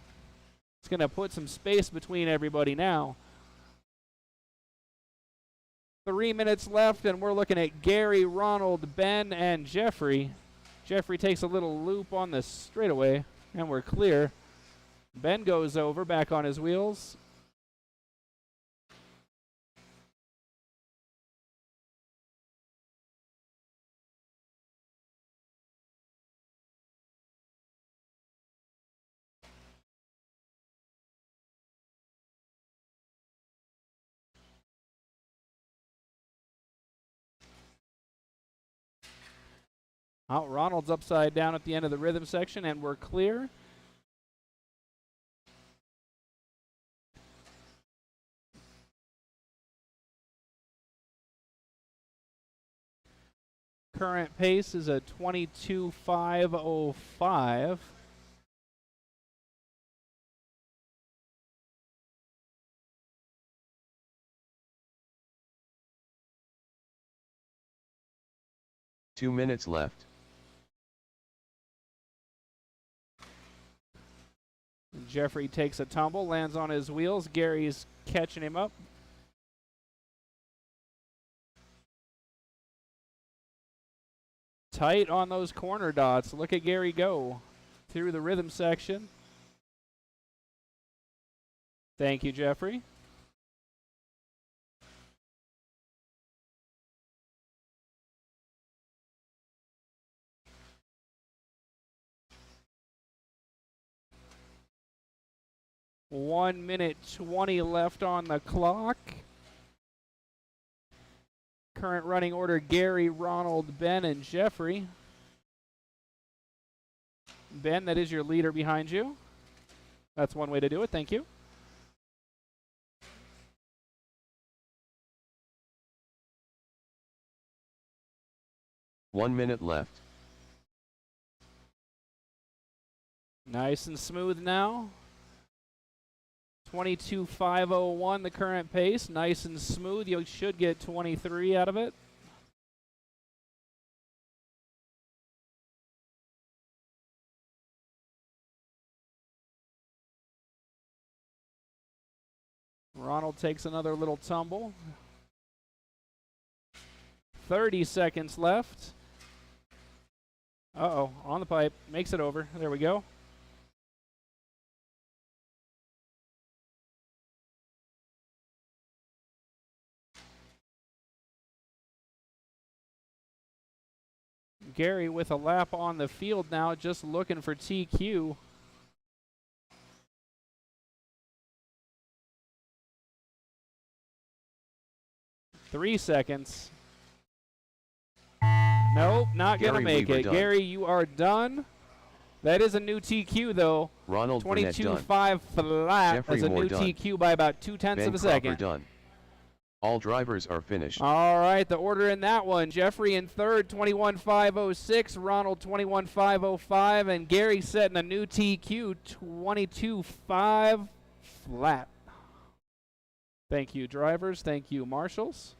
It's going to put some space between everybody now. 3 minutes left, and we're looking at Gary, Ronald, Ben, and Jeffrey. Jeffrey takes a little loop on the straightaway, and we're clear. Ben goes over, back on his wheels. Oh, Ronald's upside down at the end of the rhythm section, and we're clear. Current pace is a 22.505. Two minutes left. Jeffrey takes a tumble, lands on his wheels. Gary's catching him up. Tight on those corner dots. Look at Gary go through the rhythm section. Thank you, Jeffrey. One minute 20 left on the clock. Current running order, Gary, Ronald, Ben, and Jeffrey. Ben, that is your leader behind you. That's one way to do it. Thank you. One minute left. Nice and smooth now. 22.501 the current pace. Nice and smooth. You should get 23 out of it. Ronald takes another little tumble. 30 seconds left. Uh-oh, on the pipe. Makes it over. There we go. Gary with a lap on the field now, just looking for TQ. Three seconds. Nope, not going to make it. Done. Gary, you are done. That is a new TQ, though. Ronald 22.5 flat. Jeffrey That's a Moore new done. TQ by about 0.2 of a second. Done. All drivers are finished. All right, the order in that one. Jeffrey in third, 21.506. Ronald, 21.505. And Gary setting a new TQ, 22.5 flat. Thank you, drivers. Thank you, marshals.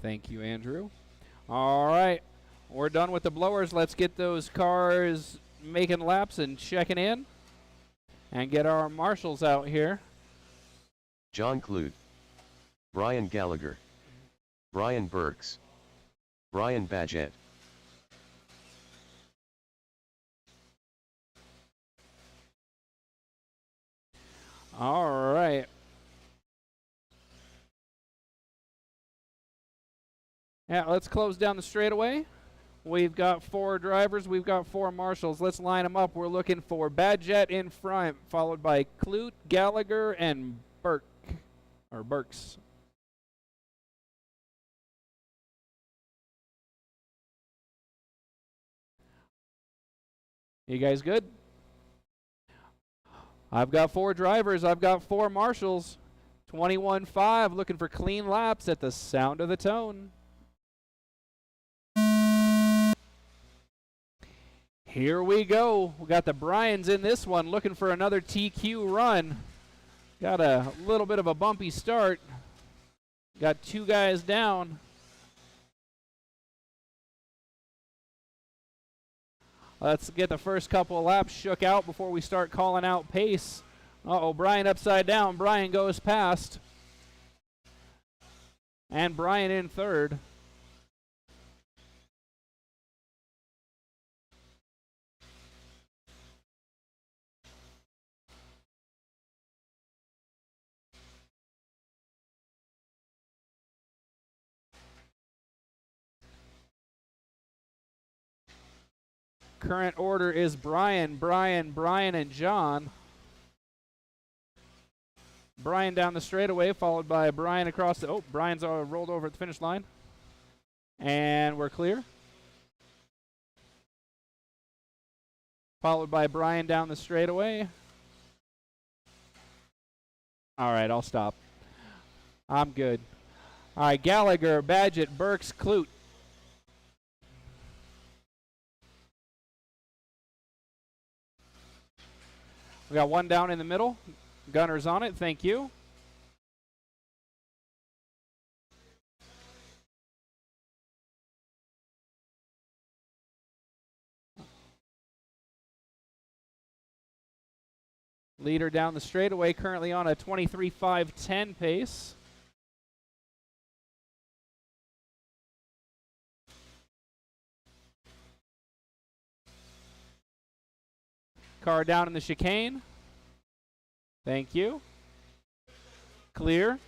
Thank you, Andrew. All right, we're done with the blowers. Let's get those cars making laps and checking in and get our marshals out here. John Clute, Brian Gallagher, Brian Burks, Brian Badgett. All right. Yeah, let's close down the straightaway. We've got 4 drivers. We've got 4 marshals. Let's line them up. We're looking for Badgett in front, followed by Clute, Gallagher, and Burks. You guys good? I've got 4 drivers. I've got 4 marshals. 21.5, looking for clean laps at the sound of the tone. Here we go. We got the Bryans in this one, looking for another TQ run. Got a little bit of a bumpy start. Got 2 guys down. Let's get the first couple of laps shook out before we start calling out pace. Uh-oh, Brian upside down. Brian goes past. And Brian in third. Current order is Brian, and John. Brian down the straightaway, followed by Brian across the... Oh, Brian's rolled over at the finish line. And we're clear. Followed by Brian down the straightaway. All right, I'll stop. I'm good. All right, Gallagher, Badgett, Burks, Clute. We got 1 down in the middle. Gunner's on it. Thank you. Leader down the straightaway, currently on a 23.510 pace. Car down in the chicane. Thank you. Clear.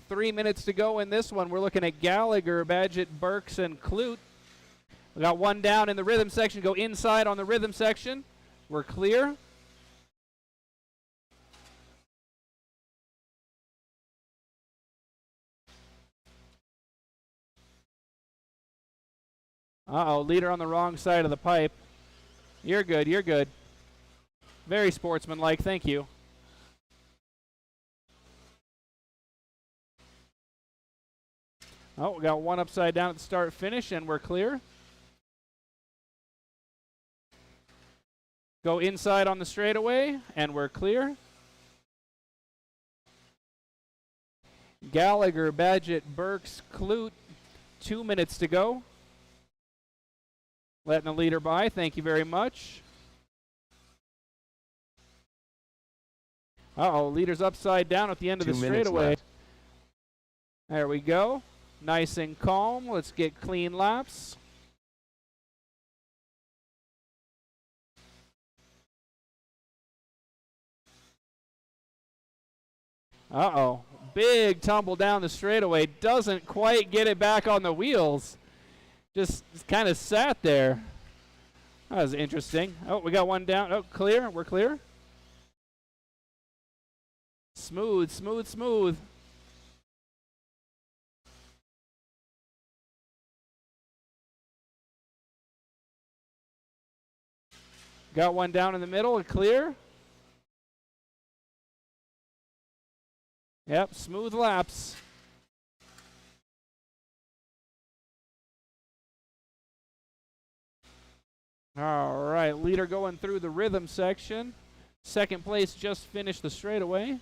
Three minutes to go in this one. We're looking at Gallagher, Badgett, Burks, and Clute. We got one down in the rhythm section. Go inside on the rhythm section. We're clear. Uh-oh, leader on the wrong side of the pipe. You're good, you're good. Very sportsmanlike, thank you. Oh, we got one upside down at the start finish, and we're clear. Go inside on the straightaway, and we're clear. Gallagher, Badgett, Burks, Clute, 2 minutes to go. Letting the leader by, thank you very much. Uh-oh, leader's upside down at the end of the straightaway. Left. There we go. Nice and calm. Let's get clean laps. Uh-oh. Big tumble down the straightaway. Doesn't quite get it back on the wheels. Just kind of sat there. That was interesting. Oh, we got one down. Oh, clear. We're clear. Smooth, smooth, smooth. Got one down in the middle. Clear. Yep, smooth laps. All right, leader going through the rhythm section. Second place just finished the straightaway.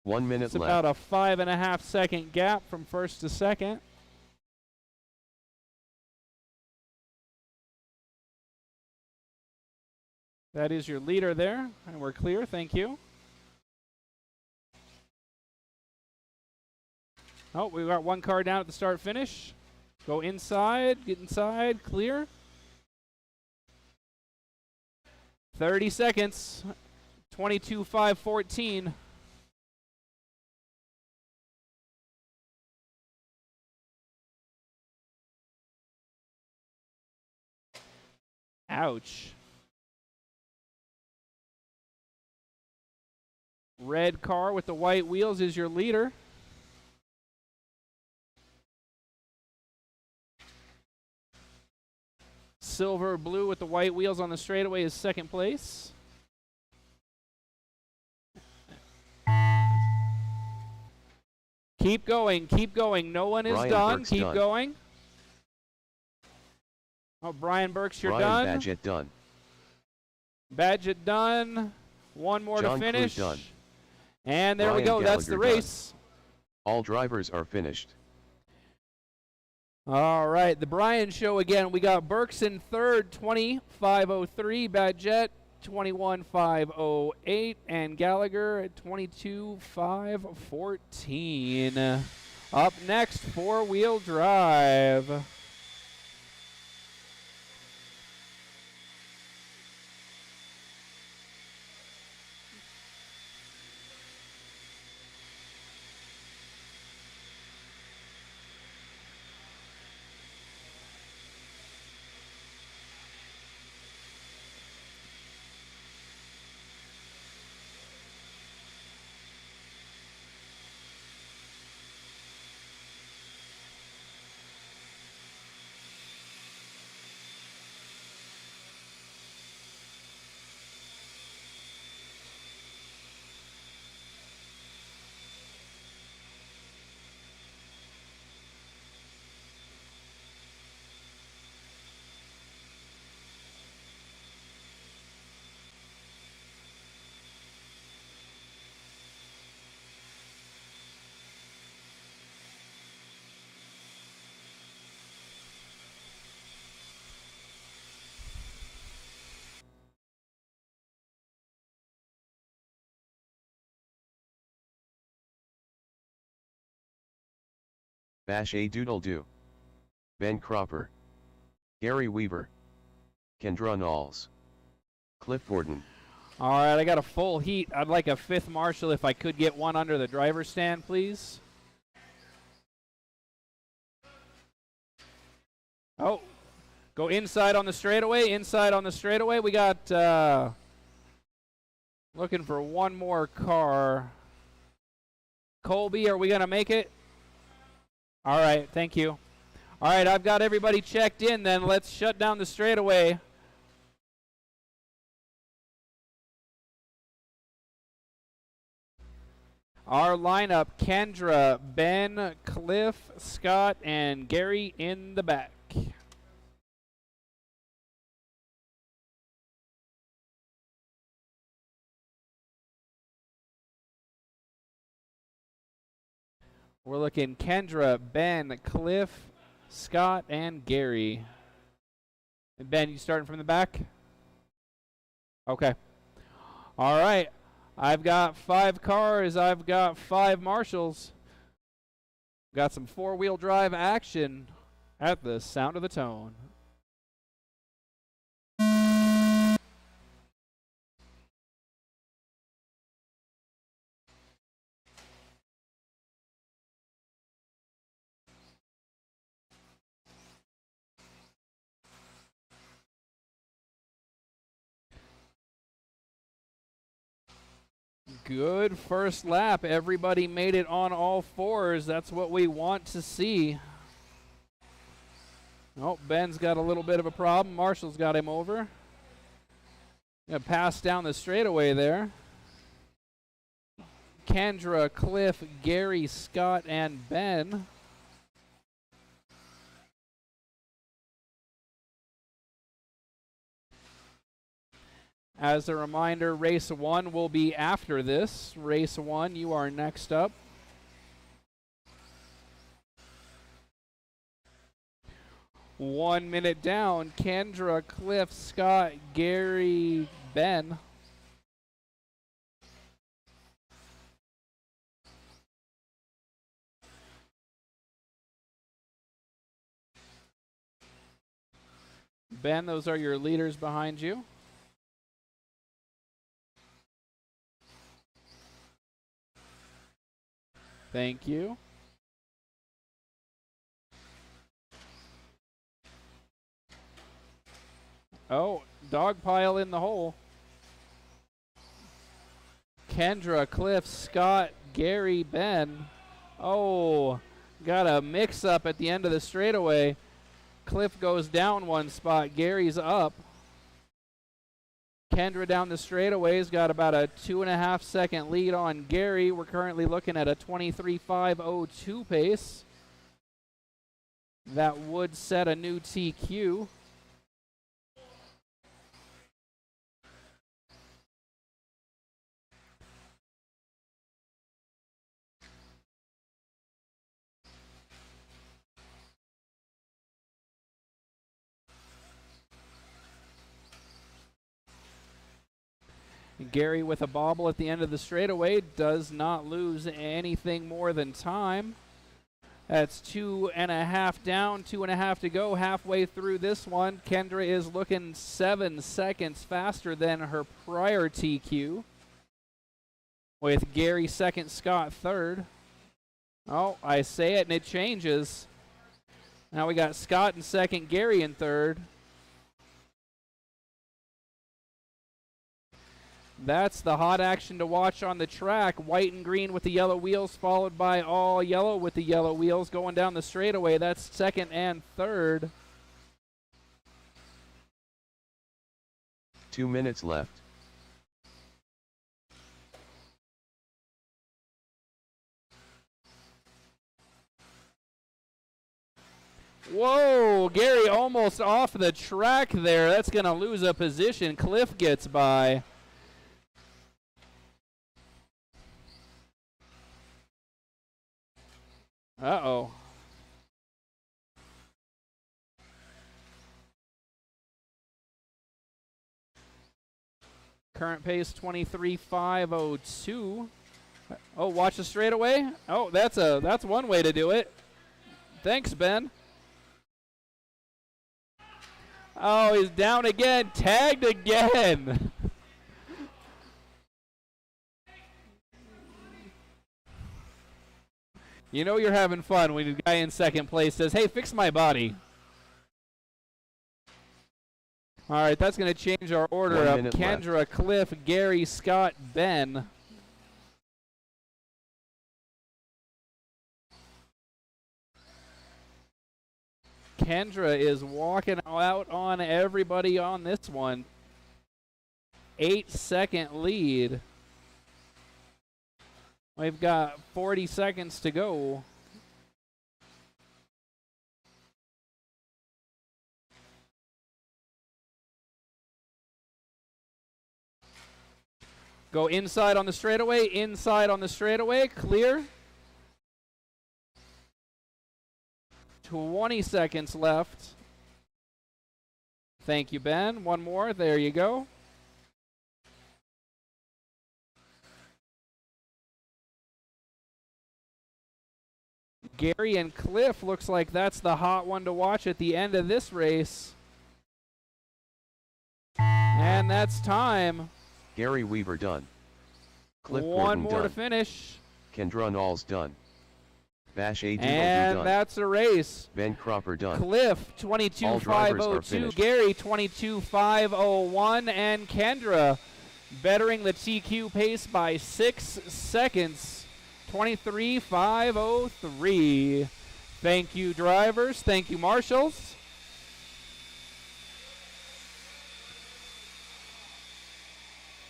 1 minute it's left. About a 5.5 second gap from first to second. That is your leader there, and we're clear. Thank you. Oh, we got one car down at the start finish. Go inside, get inside, clear. 30 seconds. 22.514. Ouch. Red car with the white wheels is your leader. Silver blue with the white wheels on the straightaway is second place. Keep going, keep going. No one is done. Burke's Keep done. going. Oh, Brian Burks, you're Ryan done. Badgett done. Badgett done. One more John to finish. Clute done. And there we Ryan go. That's the Gallagher race. All drivers are finished. All right, the Brian show again. We got Burks in third, 20.503. Badgett, 21.508. And Gallagher at 22.514. Up next, four-wheel drive. Bash a Doodle Do. Ben Cropper. Gary Weaver. Kendra Knowles. Cliff Gordon. All right, I got a full heat. I'd like a fifth marshal if I could get one under the driver's stand, please. Oh, go inside on the straightaway, inside on the straightaway. We got looking for one more car. Colby, are we going to make it? All right, thank you. All right, I've got everybody checked in then. Let's shut down the straightaway. Our lineup, Kendra, Ben, Cliff, Scott, and Gary in the back. We're looking Kendra, Ben, Cliff, Scott, and Gary. And Ben, you starting from the back? Okay. All right. I've got 5 cars. I've got 5 marshals. Got some 4-wheel drive action at the sound of the tone. Good first lap. Everybody made it on all 4s. That's what we want to see. Oh, Ben's got a little bit of a problem. Marshall's got him over. Gonna pass down the straightaway there. Kendra, Cliff, Gary, Scott, and Ben. As a reminder, race 1 will be after this. Race 1, you are next up. One minute down, Kendra, Cliff, Scott, Gary, Ben. Ben, those are your leaders behind you. Thank you. Oh, dog pile in the hole. Kendra, Cliff, Scott, Gary, Ben. Oh, got a mix-up at the end of the straightaway. Cliff goes down one spot. Gary's up. Kendra down the straightaways got about a 2.5 second lead on Gary. We're currently looking at a 23.502 pace. That would set a new TQ. Gary with a bobble at the end of the straightaway does not lose anything more than time. That's 2.5 down, 2.5 to go. Halfway through this one, Kendra is looking 7 seconds faster than her prior TQ. With Gary second, Scott third. Oh, I say it and it changes. Now we got Scott in second, Gary in third. That's the hot action to watch on the track. White and green with the yellow wheels, followed by all yellow with the yellow wheels going down the straightaway. That's second and third. 2 minutes left. Whoa, Gary almost off the track there. That's going to lose a position. Cliff gets by. Uh-oh. Current pace 23.502. Oh, watch the straightaway. Oh, that's one way to do it. Thanks, Ben. Oh, he's down again. Tagged again. You know you're having fun when the guy in second place says, hey, fix my body. All right, that's going to change our order up. Kendra, left. Cliff, Gary, Scott, Ben. Kendra is walking out on everybody on this one. 8-second lead. We've got 40 seconds to go. Go inside on the straightaway, inside on the straightaway, clear. 20 seconds left. Thank you, Ben. One more, there you go. Gary and Cliff, looks like that's the hot one to watch at the end of this race. And that's time. Gary Weaver done. Cliff One Gordon more done. to finish. Kendra Knowles done. Bash A. And done. that's a race. Ben Cropper done. Cliff 22.502, Gary 22.501, and Kendra bettering the TQ pace by 6 seconds. 23.503. Thank you, drivers. Thank you, marshals.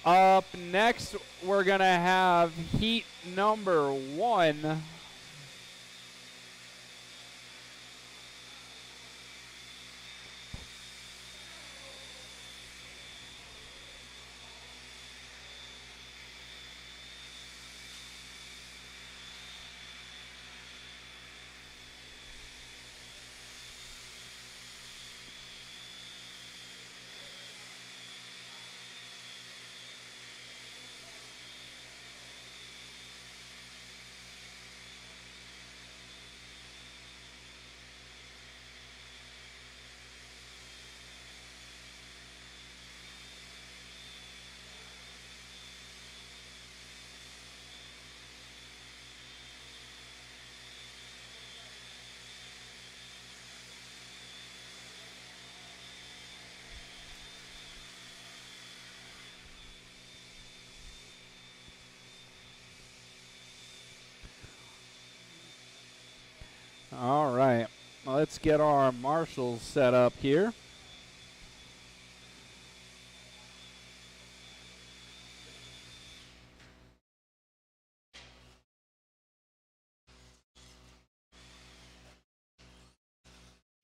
Up next, we're going to have heat number 1. All right, let's get our marshals set up here.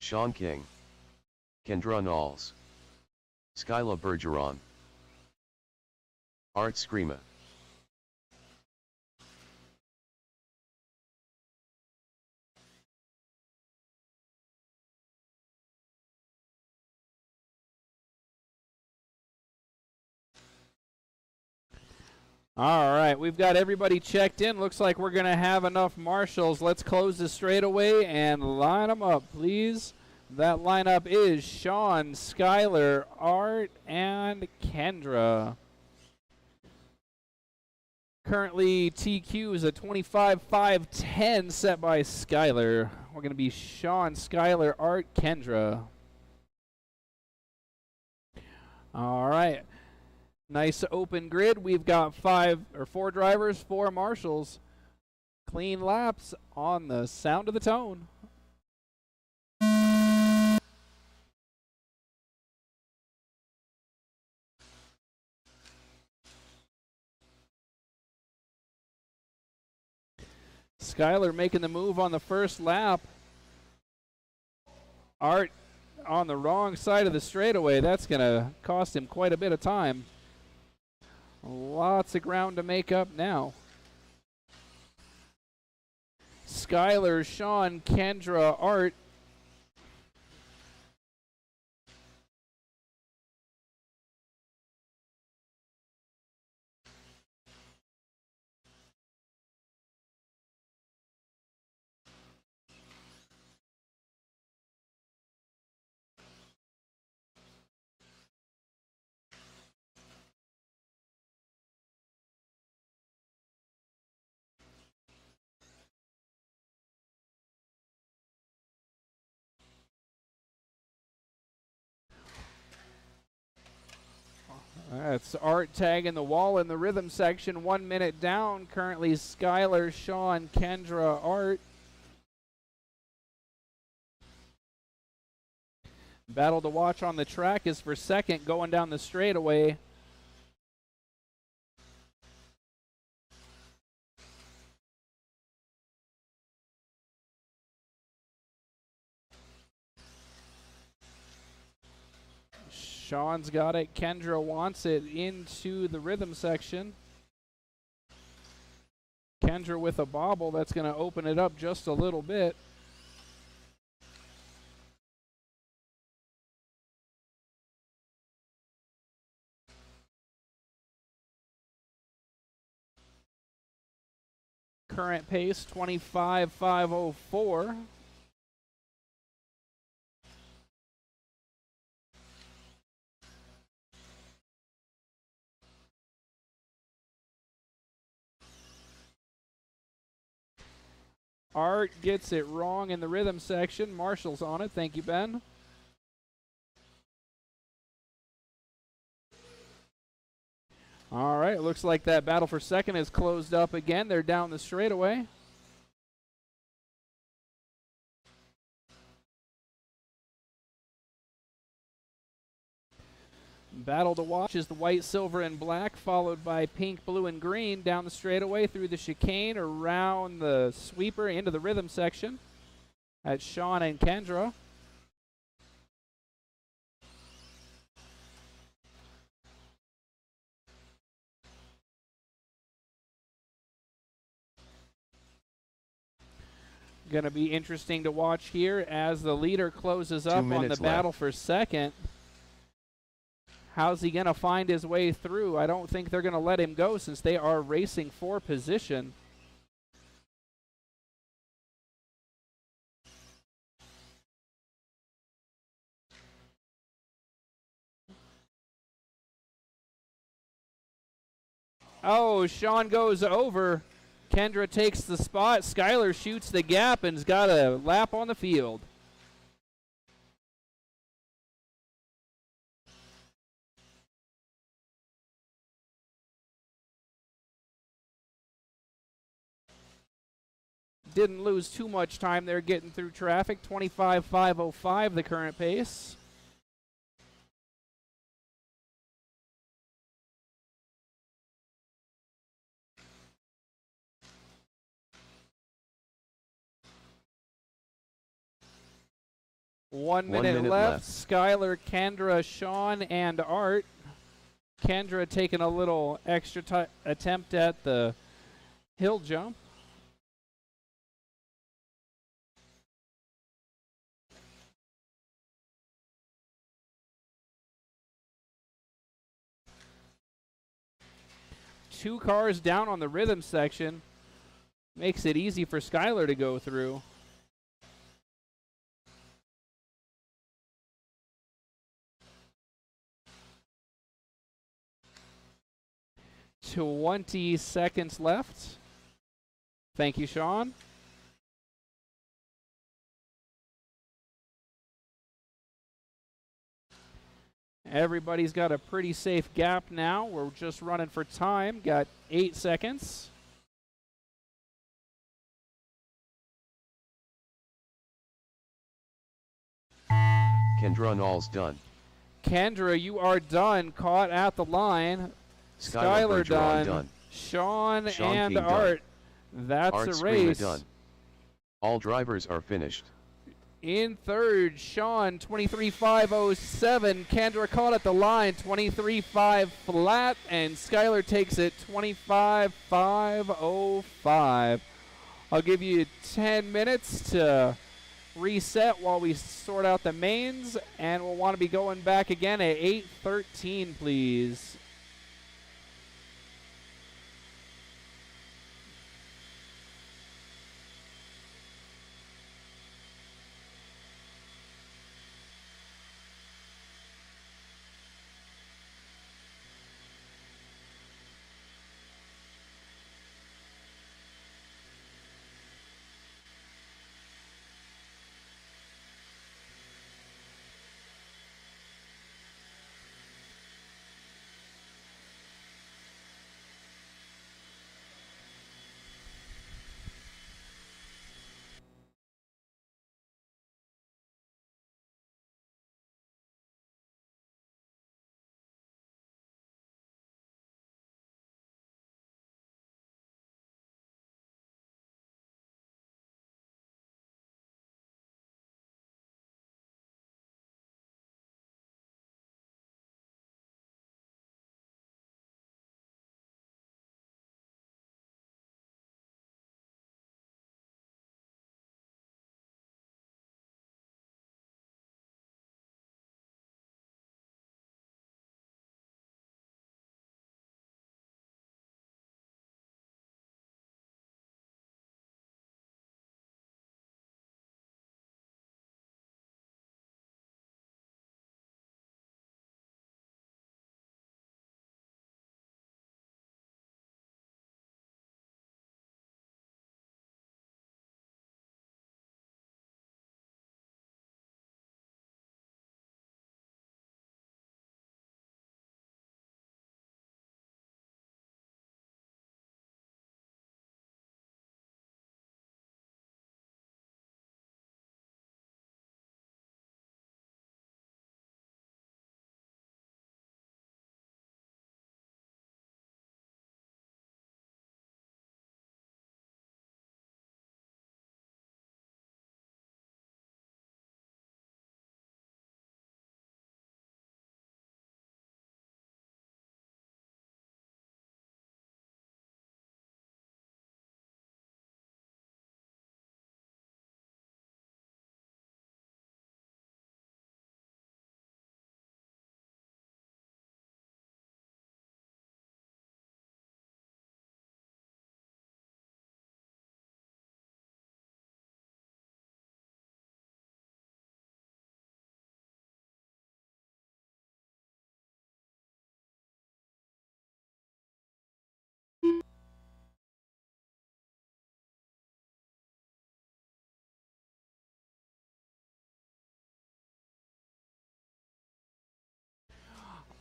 Sean King. Kendra Knowles. Skyla Bergeron. Art Screama. All right, we've got everybody checked in. Looks like we're going to have enough marshals. Let's close this straightaway and line them up, please. That lineup is Sean, Skylar, Art, and Kendra. Currently, TQ is a 25.510 set by Skylar. We're going to be Sean, Skylar, Art, Kendra. All right. Nice open grid. We've got 4 drivers, 4 marshals. Clean laps on the sound of the tone. Skylar making the move on the first lap. Art on the wrong side of the straightaway. That's going to cost him quite a bit of time. Lots of ground to make up now. Skylar, Sean, Kendra, Art. That's Art tagging the wall in the rhythm section. 1 minute down. Currently Skylar, Sean, Kendra, Art. Battle to watch on the track is for second going down the straightaway. Sean's got it. Kendra wants it into the rhythm section. Kendra with a bobble. That's going to open it up just a little bit. Current pace 25,504. Art gets it wrong in the rhythm section. Marshall's on it. Thank you, Ben. All right, looks like that battle for second is closed up again. They're down the straightaway. Battle to watch is the white, silver, and black, followed by pink, blue, and green down the straightaway through the chicane, around the sweeper, into the rhythm section. That's Sean and Kendra. Going to be interesting to watch here as the leader closes up on the battle for second. How's he going to find his way through? I don't think they're going to let him go since they are racing for position. Oh, Sean goes over. Kendra takes the spot. Skylar shoots the gap and's got a lap on the field. Didn't lose too much time there getting through traffic. 25,505 the current pace. One minute left. Skylar, Kendra, Sean, and Art. Kendra taking a little extra attempt at the hill jump. Two cars down on the rhythm section. Makes it easy for Skylar to go through. 20 seconds left. Thank you, Sean. Everybody's got a pretty safe gap now. We're just running for time. Got 8 seconds. Kendra and all's done. Kendra, you are done. Caught at the line. Skylar done. Sean and Art. That's Art's a race. Done. All drivers are finished. In third, Sean, 23,507. Kendra caught at the line, 23.5 flat, and Skylar takes it 25,505. I'll give you 10 minutes to reset while we sort out the mains, and we'll want to be going back again at 8:13, please.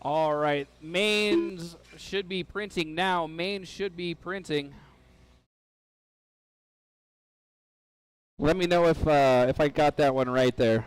All right, mains should be printing now. Mains should be printing. Let me know if I got that one right there.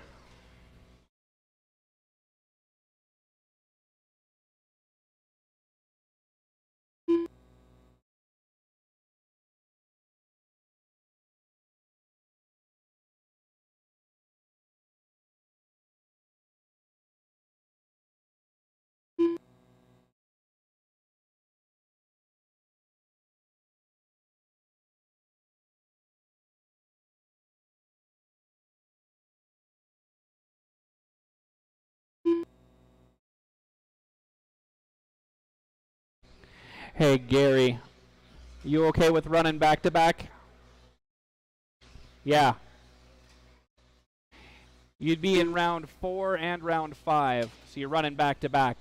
Hey, Gary, you okay with running back to back? Yeah. You'd be in round 4 and round 5, so you're running back to back.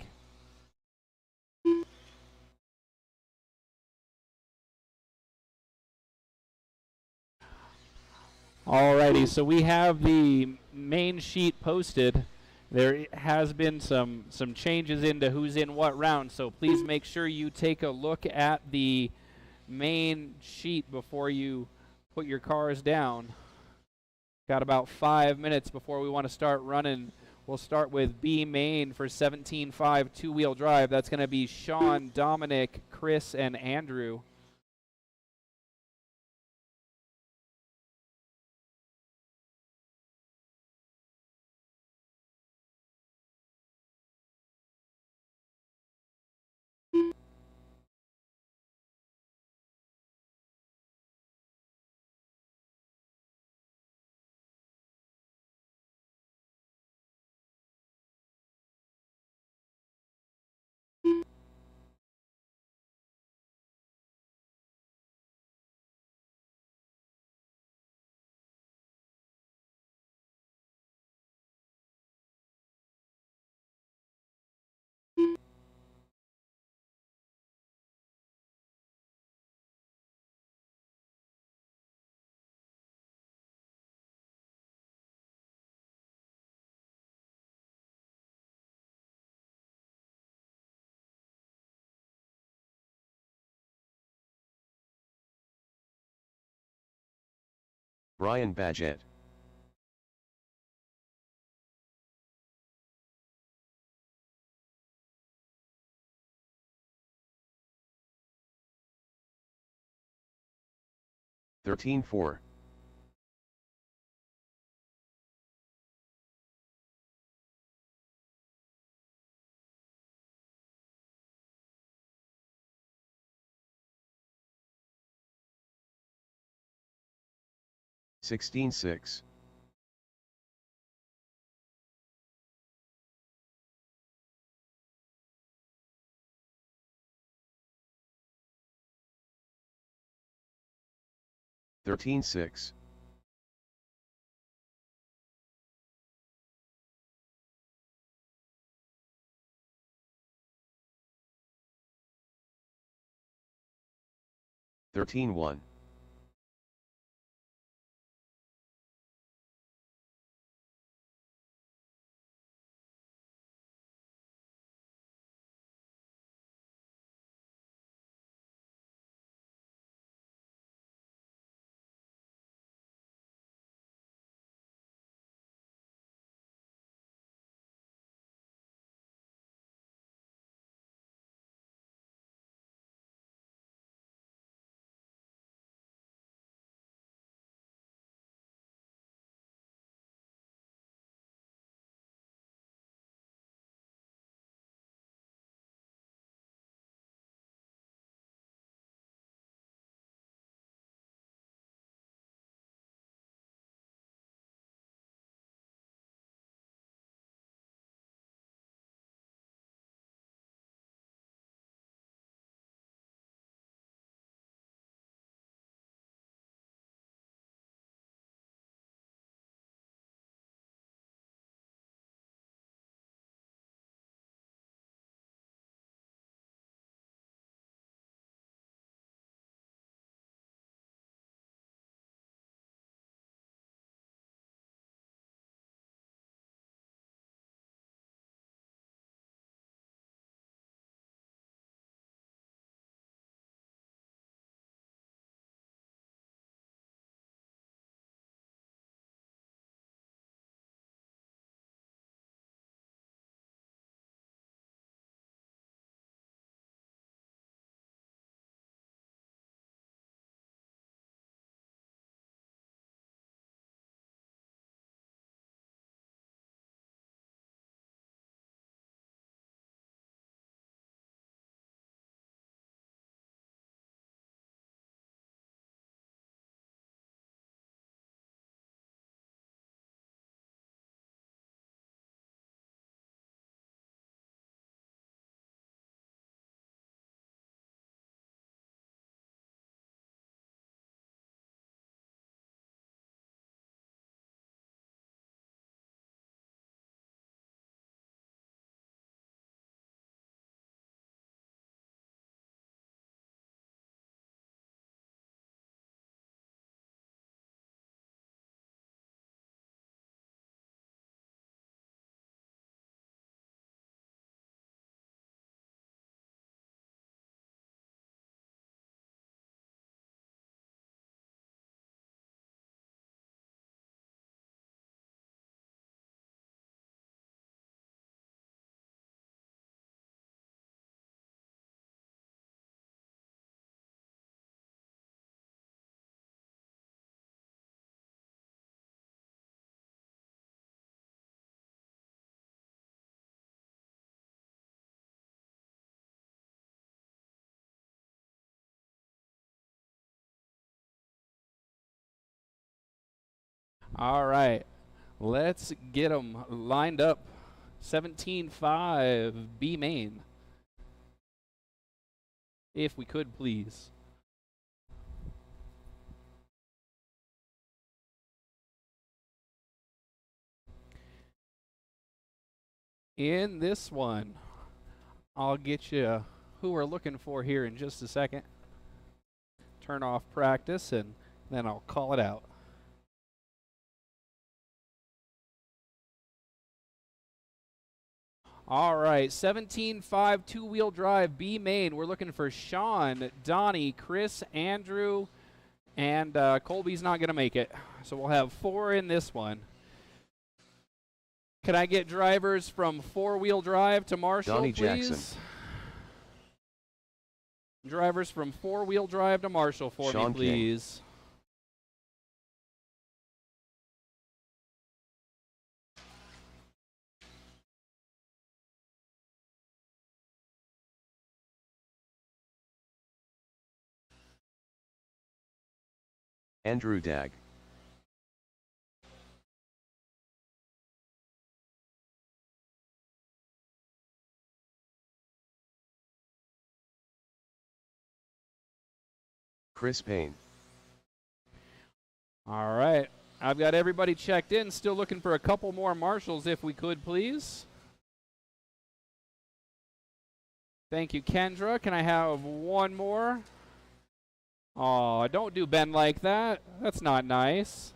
Alrighty, so we have the main sheet posted. There has been some changes into who's in what round, so please make sure you take a look at the main sheet before you put your cars down. Got about 5 minutes before we want to start running. We'll start with B main for 17.5 two-wheel drive. That's going to be Sean, Dominic, Chris, and Andrew. Brian Badgett. Thirteen 4. 16-6. 13-6. 13-1. All right. Let's get them lined up. 17-5 B main. If we could, please. In this one, I'll get you who we're looking for here in just a second. Turn off practice, and then I'll call it out. All right, 17-5 two-wheel drive B main. We're looking for Sean, Donnie, Chris, Andrew, and Colby's not going to make it. So we'll have 4 in this one. Can I get drivers from four-wheel drive to Marshall, Donnie please? Jackson. Drivers from four-wheel drive to Marshall for Sean me, please. Andrew Dag. Chris Payne. All right. I've got everybody checked in. Still looking for a couple more marshals if we could, please. Thank you, Kendra. Can I have one more? Oh, don't do Ben like that. That's not nice.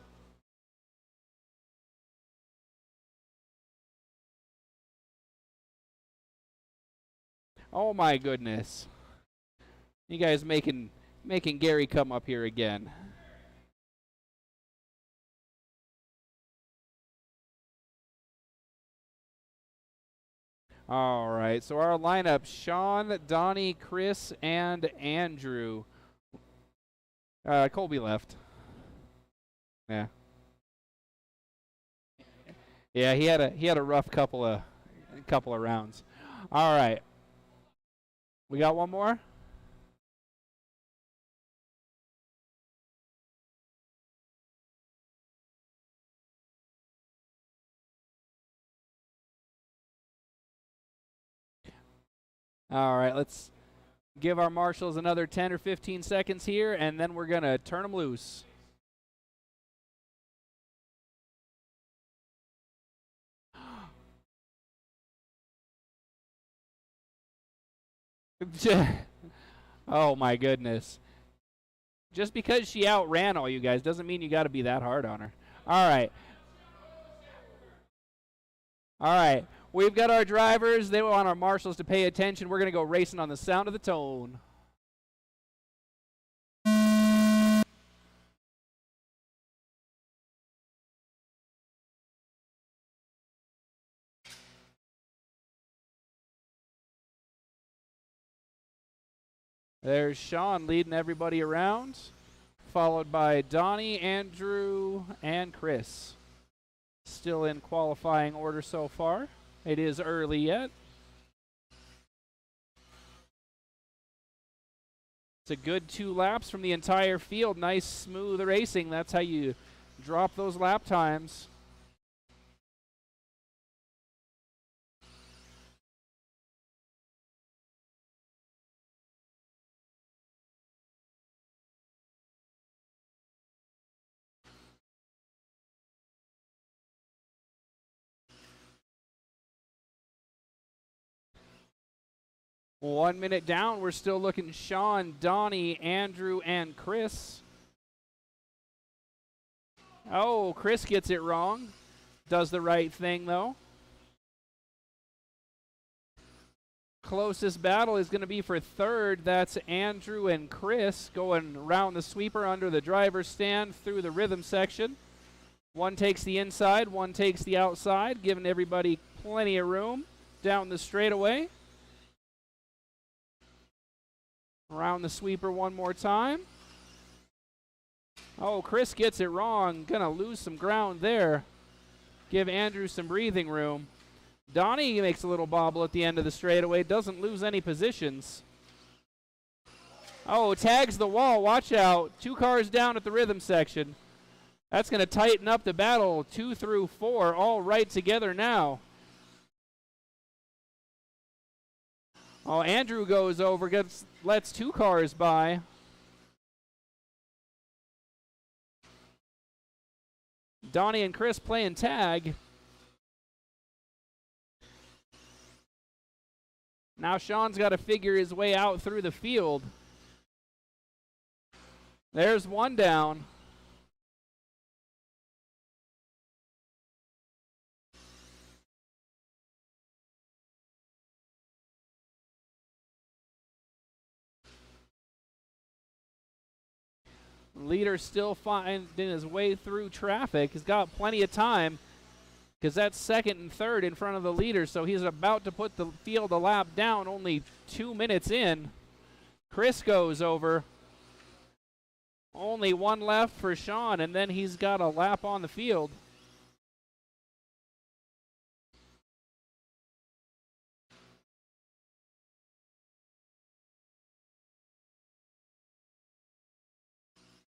Oh my goodness. You guys making Gary come up here again. All right, so our lineup, Sean, Donnie, Chris, and Andrew. Colby left. Yeah. Yeah, he had a rough couple of rounds. All right. We got one more? All right, let's give our marshals another 10 or 15 seconds here, and then we're going to turn them loose. Oh, my goodness. Just because she outran all you guys doesn't mean you got to be that hard on her. All right. All right. We've got our drivers. They want our marshals to pay attention. We're going to go racing on the sound of the tone. There's Sean leading everybody around, followed by Donnie, Andrew, and Chris. Still in qualifying order so far. It is early yet. It's a good 2 laps from the entire field. Nice, smooth racing. That's how you drop those lap times. One minute down, we're still looking Sean, Donnie, Andrew, and Chris. Oh, Chris gets it wrong. Does the right thing, though. Closest battle is going to be for third. That's Andrew and Chris going around the sweeper under the driver's stand through the rhythm section. One takes the inside, one takes the outside, giving everybody plenty of room down the straightaway. Around the sweeper one more time. Oh, Chris gets it wrong. Gonna lose some ground there. Give Andrew some breathing room. Donnie makes a little bobble at the end of the straightaway. Doesn't lose any positions. Oh, tags the wall. Watch out. 2 cars down at the rhythm section. That's going to tighten up the battle. 2 through 4 all right together now. Oh, Andrew goes over, lets 2 cars by. Donnie and Chris playing tag. Now Sean's got to figure his way out through the field. There's one down. Leader still finding his way through traffic. He's got plenty of time because that's second and third in front of the leader, so he's about to put the field a lap down, only 2 minutes in. Chris goes over. Only one left for Sean, and then he's got a lap on the field.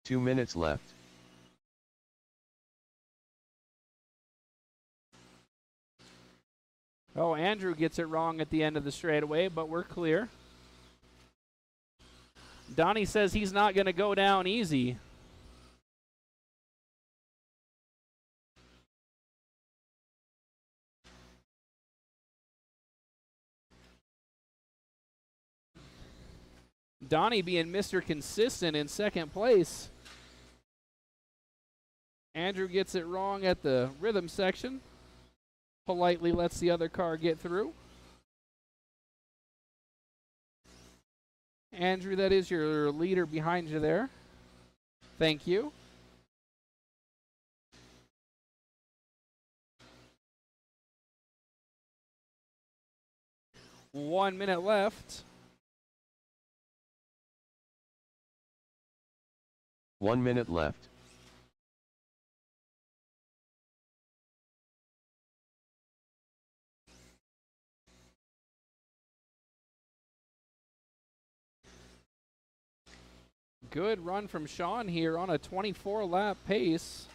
Two minutes left. Oh, Andrew gets it wrong at the end of the straightaway, but we're clear. Donnie says he's not going to go down easy. Donnie being Mr. Consistent in second place. Andrew gets it wrong at the rhythm section. Politely lets the other car get through. Andrew, that is your leader behind you there. Thank you. One minute left. 1 minute left. Good run from Sean here on a 24-lap pace.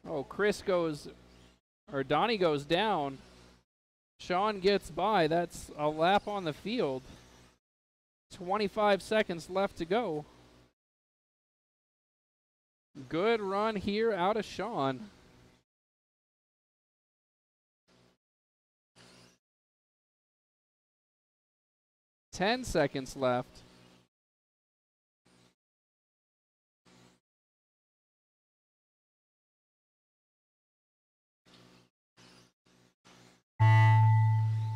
Oh, Donnie goes down. Sean gets by. That's a lap on the field. 25 seconds left to go. Good run here out of Sean. Ten seconds left.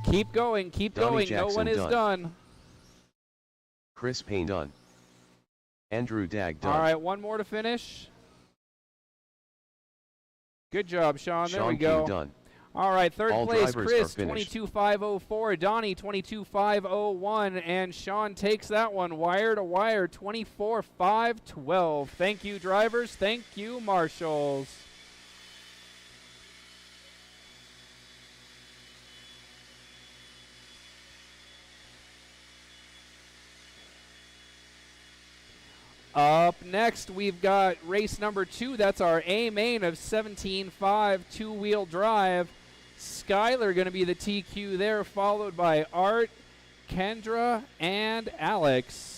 Keep going, keep Donnie going. Jackson No one is done. Chris Payne done. Andrew Dagg done. All right, one more to finish. Good job, Sean. There we go. King done. All right, third All place, drivers Chris, are finished. 22.504. Donnie, 22.501. And Sean takes that one wire to wire, 24.512. Thank you, drivers. Thank you, marshals. Up next, we've got race number 2. That's our A main of 17.5 two-wheel drive. Skylar going to be the TQ there, followed by Art, Kendra, and Alex.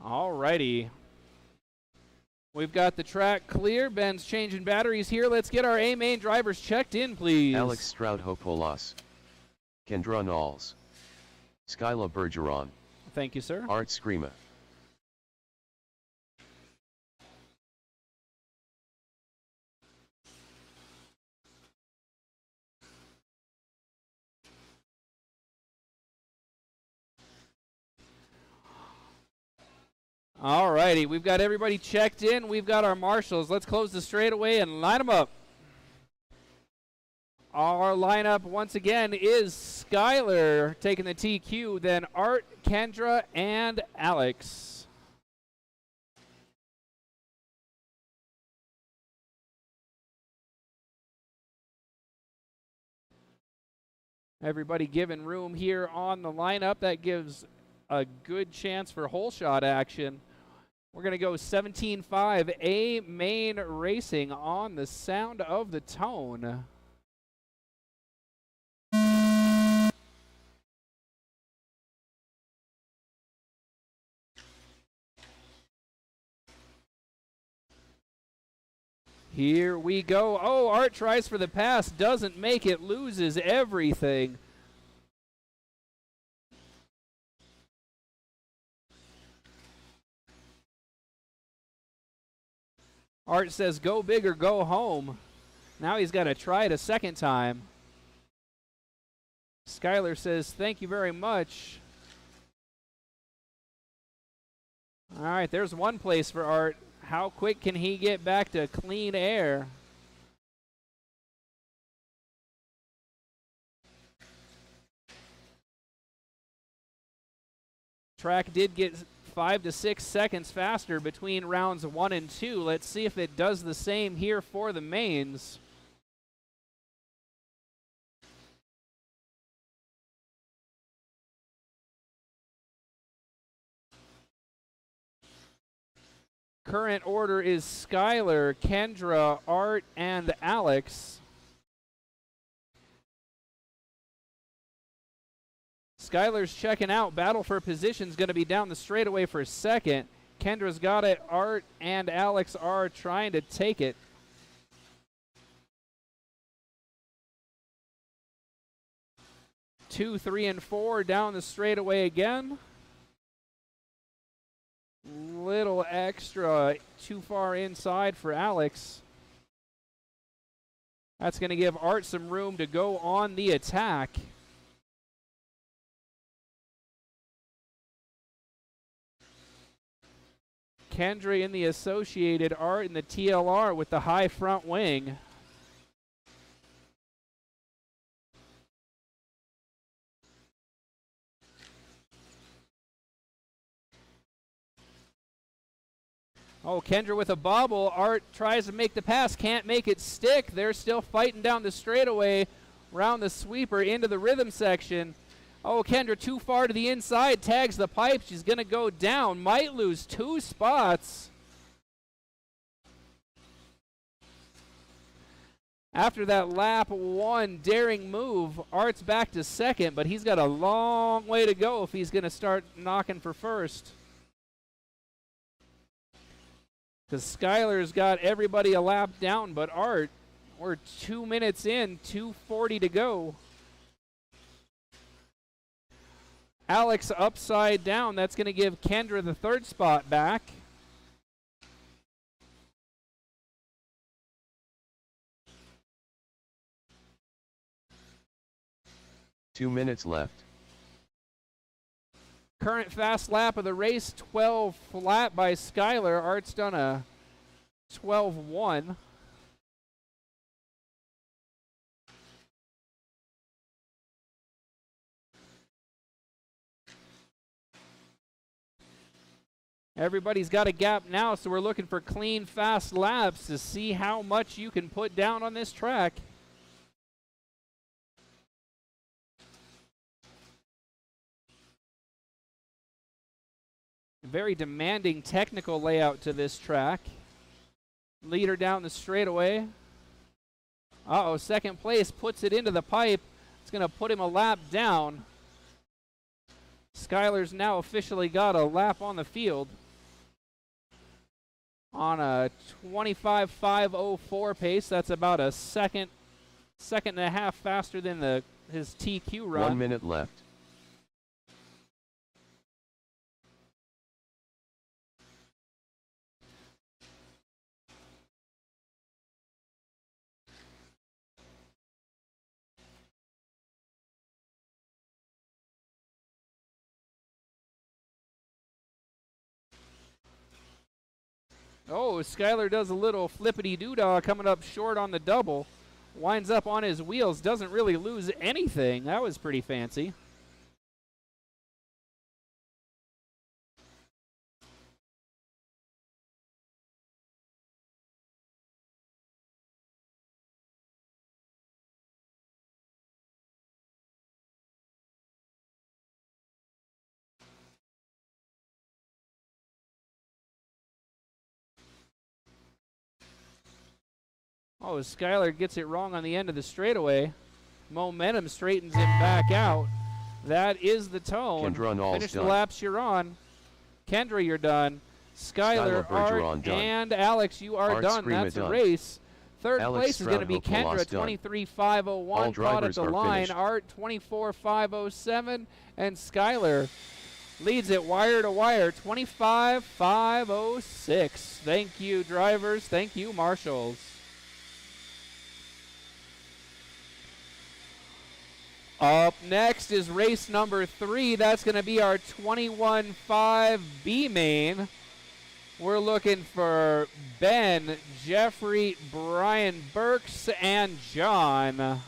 Alrighty. We've got the track clear. Ben's changing batteries here. Let's get our A main drivers checked in, please. Alex Stroud Hopolas. Kendra Knowles, Skyla Bergeron, Thank you, sir. Art Screama. All righty, we've got everybody checked in. We've got our marshals. Let's close the straightaway and line them up. Our lineup once again is Skylar taking the TQ, then Art, Kendra, and Alex. Everybody given room here on the lineup. That gives a good chance for hole shot action. We're going to go 17-5 A Main Racing on the sound of the tone. Here we go. Oh, Art tries for the pass, doesn't make it, loses everything. Art says, go big or go home. Now he's got to try it a second time. Skylar says, thank you very much. All right, there's one place for Art. How quick can he get back to clean air? Track did get 5 to 6 seconds faster between rounds 1 and 2. Let's see if it does the same here for the mains. Current order is Skylar, Kendra, Art, and Alex. Skylar's checking out. Battle for position's going to be down the straightaway for second. Kendra's got it. Art and Alex are trying to take it. Two, 3, and 4 down the straightaway again. Little extra too far inside for Alex. That's going to give Art some room to go on the attack. Kendra in the Associated, Art in the TLR with the high front wing. Oh, Kendra with a bobble. Art tries to make the pass, can't make it stick. They're still fighting down the straightaway, round the sweeper into the rhythm section. Oh, Kendra too far to the inside, tags the pipe. She's going to go down, might lose 2 spots. After that lap 1 daring move, Art's back to second, but he's got a long way to go if he's going to start knocking for first. Because Skylar's got everybody a lap down, but Art, we're 2 minutes in, 2:40 to go. Alex upside down. That's going to give Kendra the 3rd spot back. Two minutes left. Current fast lap of the race, 12 flat by Skylar. Art's done a 12-1. Everybody's got a gap now, so we're looking for clean, fast laps to see how much you can put down on this track. Very demanding technical layout to this track. Leader down the straightaway. Uh-oh, second place puts it into the pipe. It's going to put him a lap down. Skylar's now officially got a lap on the field on a 25.504 pace. That's about a second and a half faster than the his TQ run. 1 minute left. Oh, Skyler does a little flippity-doo-dah coming up short on the double. Winds up on his wheels, doesn't really lose anything. That was pretty fancy. Oh, Skyler gets it wrong on the end of the straightaway. Momentum straightens him back out. That is the tone. Finish the laps you're on. Kendra, you're done. Skyler, Art, and Alex, you are done. That's a race. Third place is going to be Kendra, 23.501, caught at the line. Art, 24.507, and Skyler leads it wire to wire, 25.506. Thank you, drivers. Thank you, marshals. Up next is race number 3. That's going to be our 21.5 B main. We're looking for Ben, Jeffrey, Brian Burks, and John.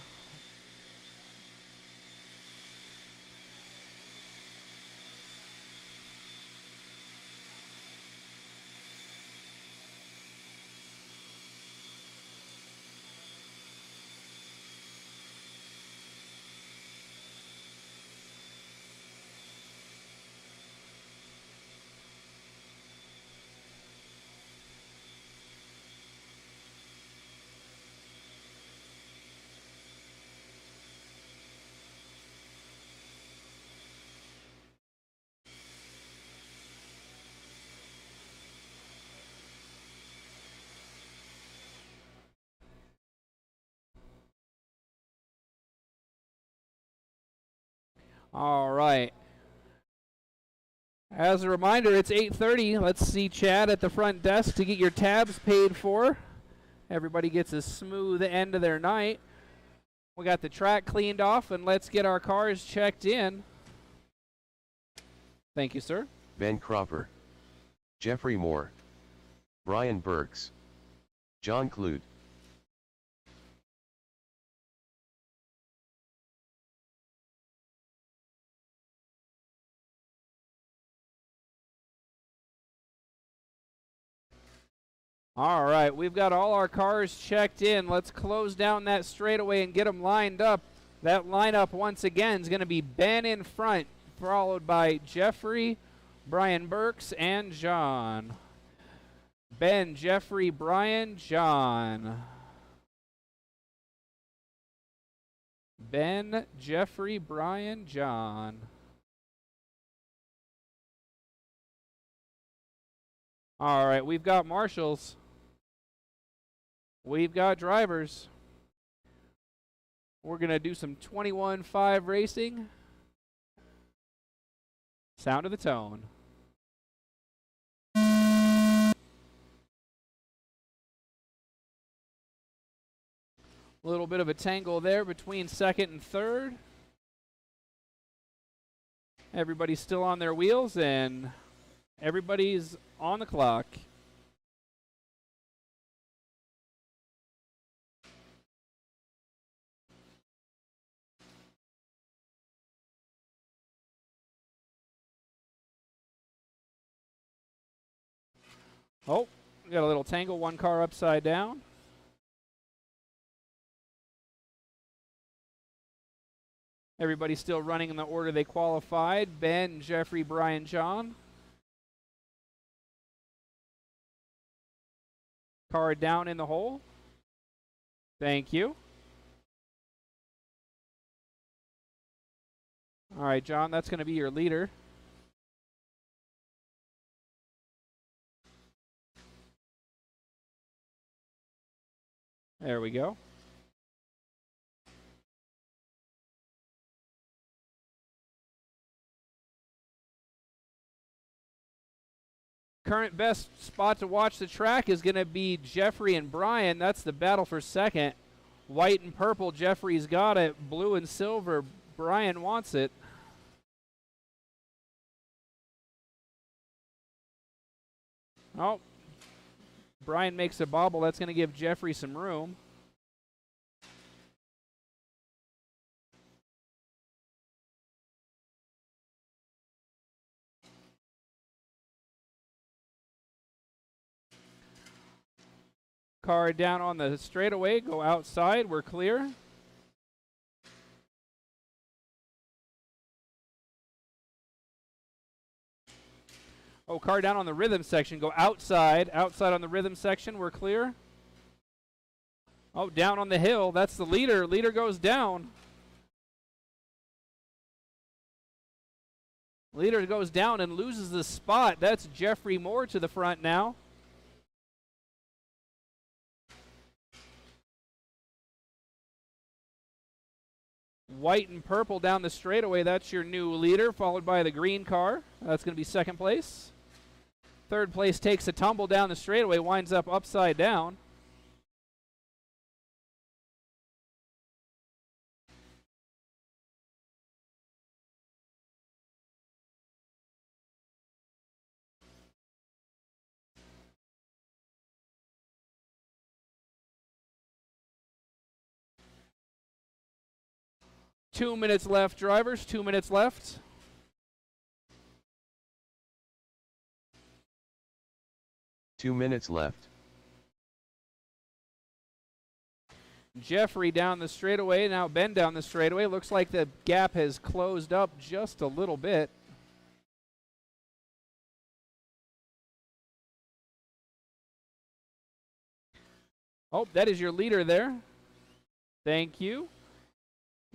All right. As a reminder, it's 8:30. Let's see Chad at the front desk to get your tabs paid for. Everybody gets a smooth end of their night. We got the track cleaned off, and let's get our cars checked in. Thank you, sir. Ben Cropper, Jeffrey Moore, Brian Burks, John Clute. All right, we've got all our cars checked in. Let's close down that straightaway and get them lined up. That lineup, once again, is going to be Ben in front, followed by Jeffrey, Brian Burks, and John. Ben, Jeffrey, Brian, John. Ben, Jeffrey, Brian, John. All right, we've got marshals. We've got drivers. We're going to do some 21.5 racing. Sound of the tone. A little bit of a tangle there between second and third. Everybody's still on their wheels and everybody's on the clock. Oh, we got a little tangle, one car upside down. Everybody's still running in the order they qualified. Ben, Jeffrey, Brian, John. Car down in the hole. Thank you. All right, John, that's going to be your leader. There we go. Current best spot to watch the track is going to be Jeffrey and Brian. That's the battle for second. White and purple, Jeffrey's got it. Blue and silver, Brian wants it. Oh, Brian makes a bobble. That's going to give Jeffrey some room. Car down on the straightaway, go outside, we're clear. Oh, car down on the rhythm section, go outside. Outside on the rhythm section, we're clear. Oh, down on the hill, that's the leader. Leader goes down. Leader goes down and loses the spot. That's Jeffrey Moore to the front now. White and purple down the straightaway. That's your new leader, followed by the green car. That's going to be second place. Third place takes a tumble down the straightaway, winds up upside down. Two minutes left, drivers. 2 minutes left. 2 minutes left. Jeffrey down the straightaway. Now Ben down the straightaway. Looks like the gap has closed up just a little bit. Oh, that is your leader there. Thank you.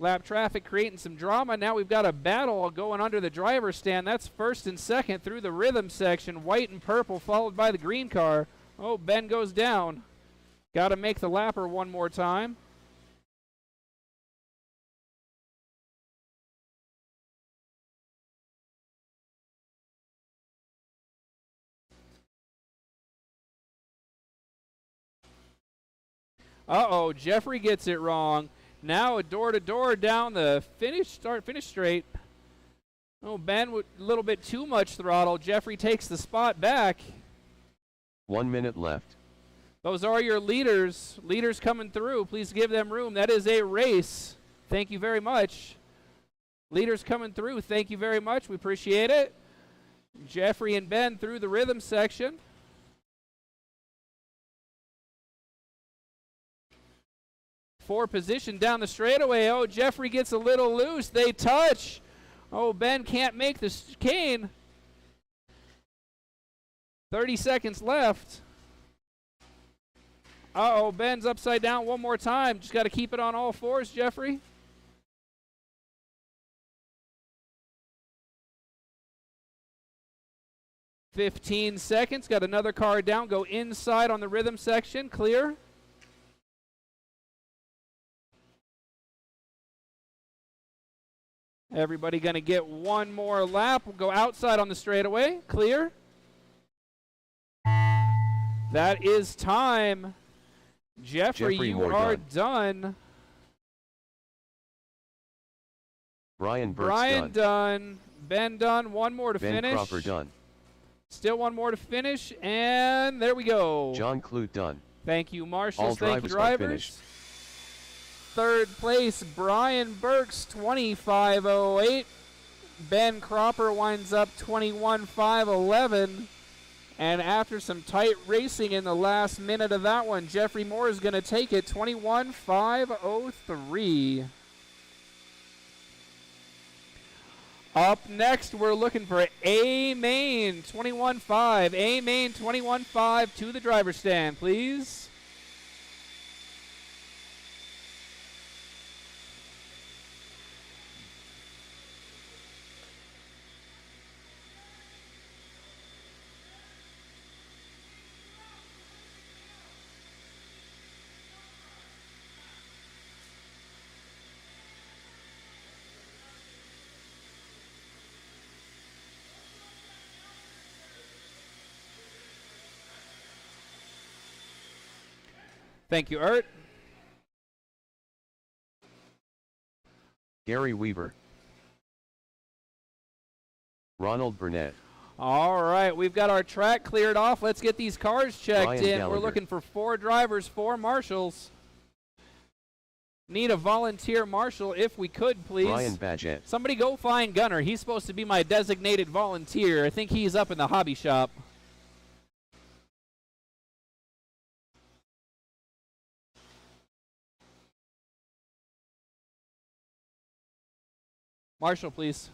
Lap traffic creating some drama. Now we've got a battle going under the driver's stand. That's first and second through the rhythm section. White and purple followed by the green car. Oh, Ben goes down. Got to make the lapper one more time. Uh-oh, Jeffrey gets it wrong. Now a door-to-door down the finish straight. Oh, Ben with a little bit too much throttle. Jeffrey takes the spot back. 1 minute left. Those are your leaders. Leaders coming through. Please give them room. That is a race. Thank you very much. Leaders coming through. Thank you very much. We appreciate it. Jeffrey and Ben through the rhythm section. Four position down the straightaway. Oh, Jeffrey gets a little loose. They touch. Oh, Ben can't make the chicane. 30 seconds left. Uh-oh, Ben's upside down one more time. Just got to keep it on all fours, Jeffrey. $15 seconds. Got another car down. Go inside on the rhythm section. Clear. Everybody going to get one more lap. We'll go outside on the straightaway. Clear. That is time. Jeffrey, you are done. Brian Burke's Brian done. Ben done. One more to Ben finish. Cropper done. Still one more to finish. And there we go. John Clute done. Thank you, marshals. All Thank you, drivers drivers. Third place, Brian Burks, 25.08. Ben Cropper winds up 21.511. And after some tight racing in the last minute of that one, Jeffrey Moore is going to take it 21.503. Up next, we're looking for A Main 21.5. A Main 21.5 to the driver's stand, please. Thank you, Art. Gary Weaver. Ronald Burnett. All right, we've got our track cleared off. Let's get these cars checked Ryan in. Gallagher. We're looking for 4 drivers, 4 marshals. Need a volunteer marshal if we could, please. Ryan Badgett. Somebody go find Gunner. He's supposed to be my designated volunteer. I think he's up in the hobby shop. Marshal, please.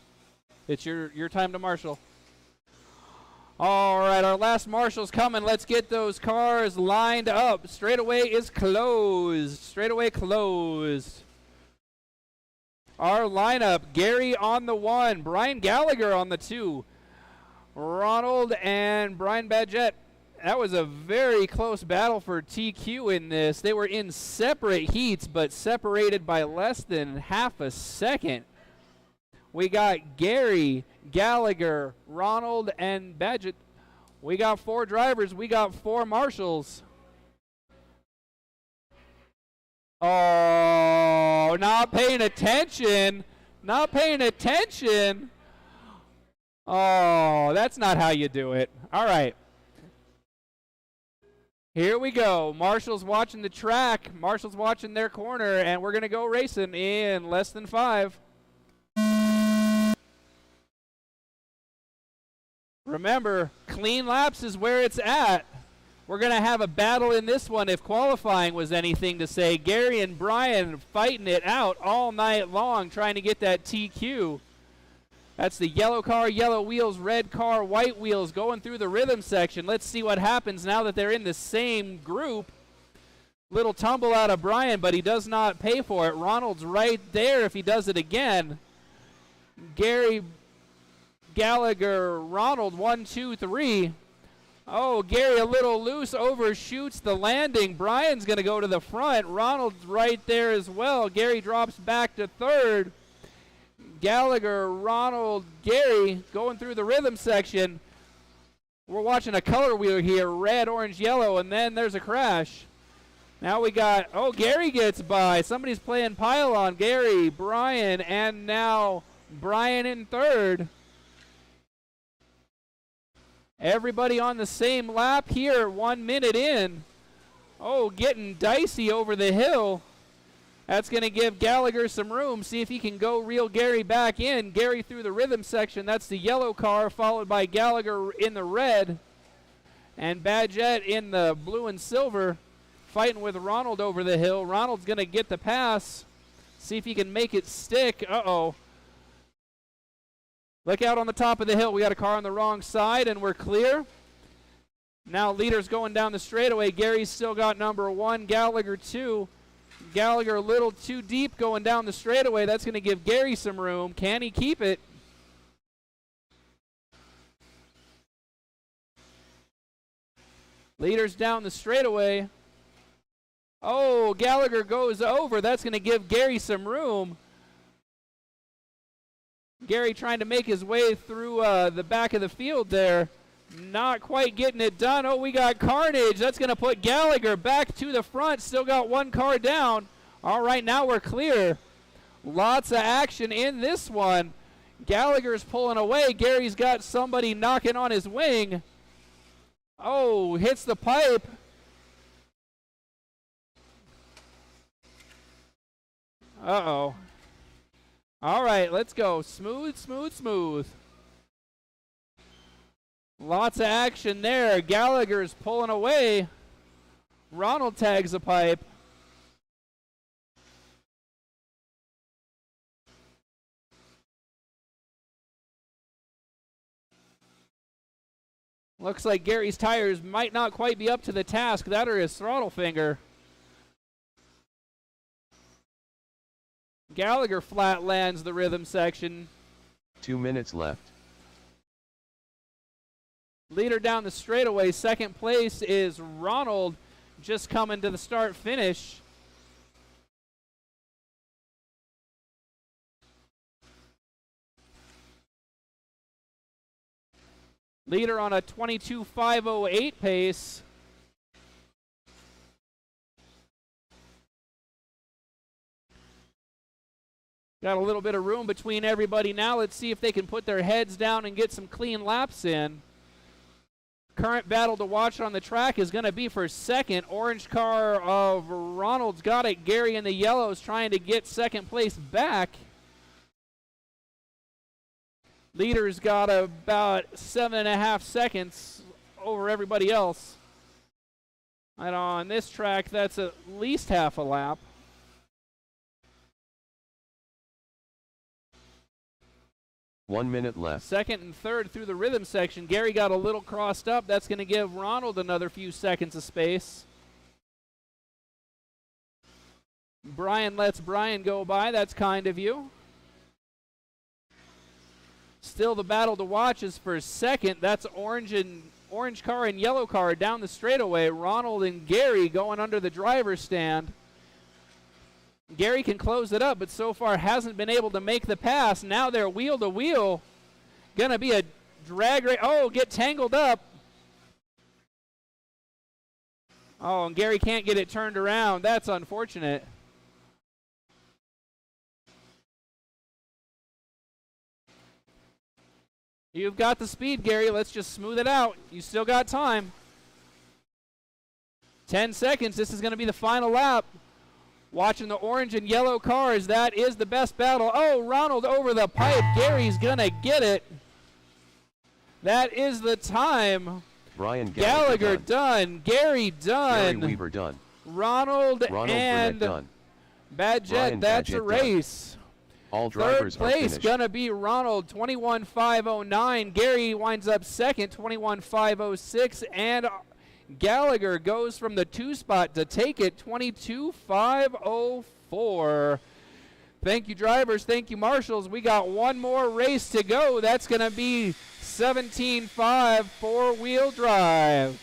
It's your time to marshal. All right, our last marshal's coming. Let's get those cars lined up. Straightaway is closed. Straightaway closed. Our lineup, Gary on the 1, Brian Gallagher on the 2, Ronald and Brian Badgett. That was a very close battle for TQ in this. They were in separate heats, but separated by less than half a second. We got Gary, Gallagher, Ronald, and Badgett. We got 4 drivers. We got 4 marshals. Oh, not paying attention. Not paying attention. Oh, that's not how you do it. All right. Here we go. Marshall's watching the track. Marshall's watching their corner, and we're going to go racing in less than 5. Remember, clean laps is where it's at. We're going to have a battle in this one if qualifying was anything to say. Gary and Brian fighting it out all night long trying to get that TQ. That's the yellow car, yellow wheels, red car, white wheels going through the rhythm section. Let's see what happens now that they're in the same group. Little tumble out of Brian, but he does not pay for it. Ronald's right there if he does it again. Gary, Gallagher, Ronald, 1, 2, 3. Oh, Gary a little loose, overshoots the landing. Brian's going to go to the front. Ronald's right there as well. Gary drops back to 3rd. Gallagher, Ronald, Gary going through the rhythm section. We're watching a color wheel here, red, orange, yellow, and then there's a crash. Now we got, oh, Gary gets by. Somebody's playing pile-on. Gary, Brian, and now Brian in 3rd. Everybody on the same lap here, 1 minute in. Oh, getting dicey over the hill. That's going to give Gallagher some room. See if he can go reel Gary back in. Gary through the rhythm section. That's the yellow car, followed by Gallagher in the red. And Badgett in the blue and silver, fighting with Ronald over the hill. Ronald's going to get the pass. See if he can make it stick. Uh-oh. Look out on the top of the hill. We got a car on the wrong side, and we're clear. Now leader's going down the straightaway. Gary's still got number 1, Gallagher 2. Gallagher a little too deep going down the straightaway. That's going to give Gary some room. Can he keep it? Leader's down the straightaway. Oh, Gallagher goes over. That's going to give Gary some room. Gary trying to make his way through the back of the field there. Not quite getting it done. Oh, we got carnage. That's going to put Gallagher back to the front. Still got 1 car down. All right, now we're clear. Lots of action in this one. Gallagher's pulling away. Gary's got somebody knocking on his wing. Oh, hits the pipe. Uh-oh. All right, let's go. Smooth, smooth, smooth. Lots of action there. Gallagher's pulling away. Ronald tags a pipe. Looks like Gary's tires might not quite be up to the task. That or his throttle finger. Gallagher flat lands the rhythm section. 2 minutes left. Leader down the straightaway. Second place is Ronald, just coming to the start finish. Leader on a 22.508 pace. Got a little bit of room between everybody now. Let's see if they can put their heads down and get some clean laps in. Current battle to watch on the track is going to be for second. Orange car of Ronald's got it. Gary in the yellow is trying to get second place back. Leader's got about 7.5 seconds over everybody else. And on this track, that's at least half a lap. One minute left. Second and third through the rhythm section. Gary got a little crossed up. That's going to give Ronald another few seconds of space. Brian lets Brian go by. That's kind of you. Still the battle to watch is for second. That's orange car and yellow car down the straightaway. Ronald and Gary going under the driver's stand. Gary can close it up, but so far hasn't been able to make the pass. Now they're wheel to wheel. Gonna be a drag race. Oh, get tangled up. Oh, and Gary can't get it turned around. That's unfortunate. You've got the speed, Gary. Let's just smooth it out. You still got time. 10 seconds. This is going to be the final lap. Watching the orange and yellow cars. That is the best battle. Oh, Ronald over the pipe. Gary's going to get it. That is the time. Brian Gallagher done. Gary done. Gary Weaver done. Ronald and Burnett done. Badgett, Brian that's Badgett a race. All drivers Third are place finished. gonna be Ronald, 21.509. Gary winds up second, 21.506, and Gallagher goes from the 2 spot to take it, 22.504. Thank you, drivers. Thank you, marshals. We got one more race to go. That's gonna be 17.5 four-wheel drive.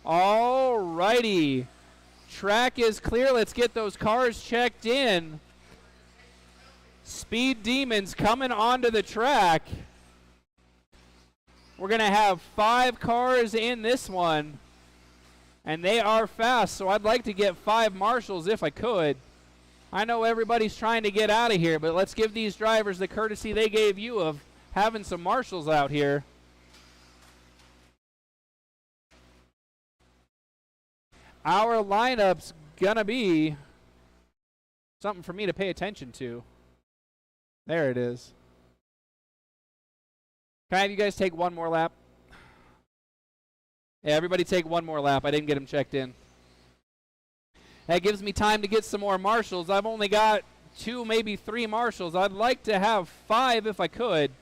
All righty. Track is clear. Let's get those cars checked in. Speed Demons coming onto the track. We're going to have 5 cars in this one. And they are fast, so I'd like to get 5 marshals if I could. I know everybody's trying to get out of here, but let's give these drivers the courtesy they gave you of having some marshals out here. Our lineup's gonna be something for me to pay attention to. There it is. Can I have you guys take one more lap? Yeah, everybody take one more lap. I didn't get them checked in. That gives me time to get some more marshals. I've only got 2, maybe 3 marshals. I'd like to have 5 if I could.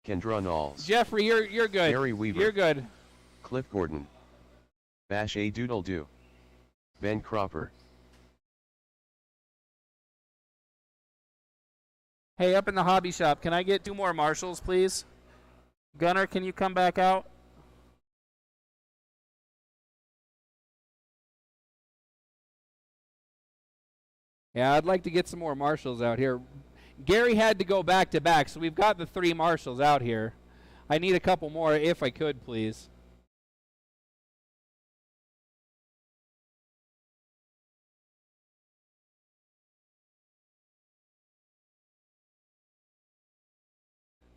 Kendra Knowles. Jeffrey, you're good. Gary Weaver. You're good. Cliff Gordon. Bash A Doodle Doo. Ben Cropper. Hey, up in the hobby shop, can I get 2 more marshals, please? Gunner, can you come back out? Yeah, I'd like to get some more marshals out here. Gary had to go back to back, so we've got the 3 marshals out here. I need a couple more if I could, please.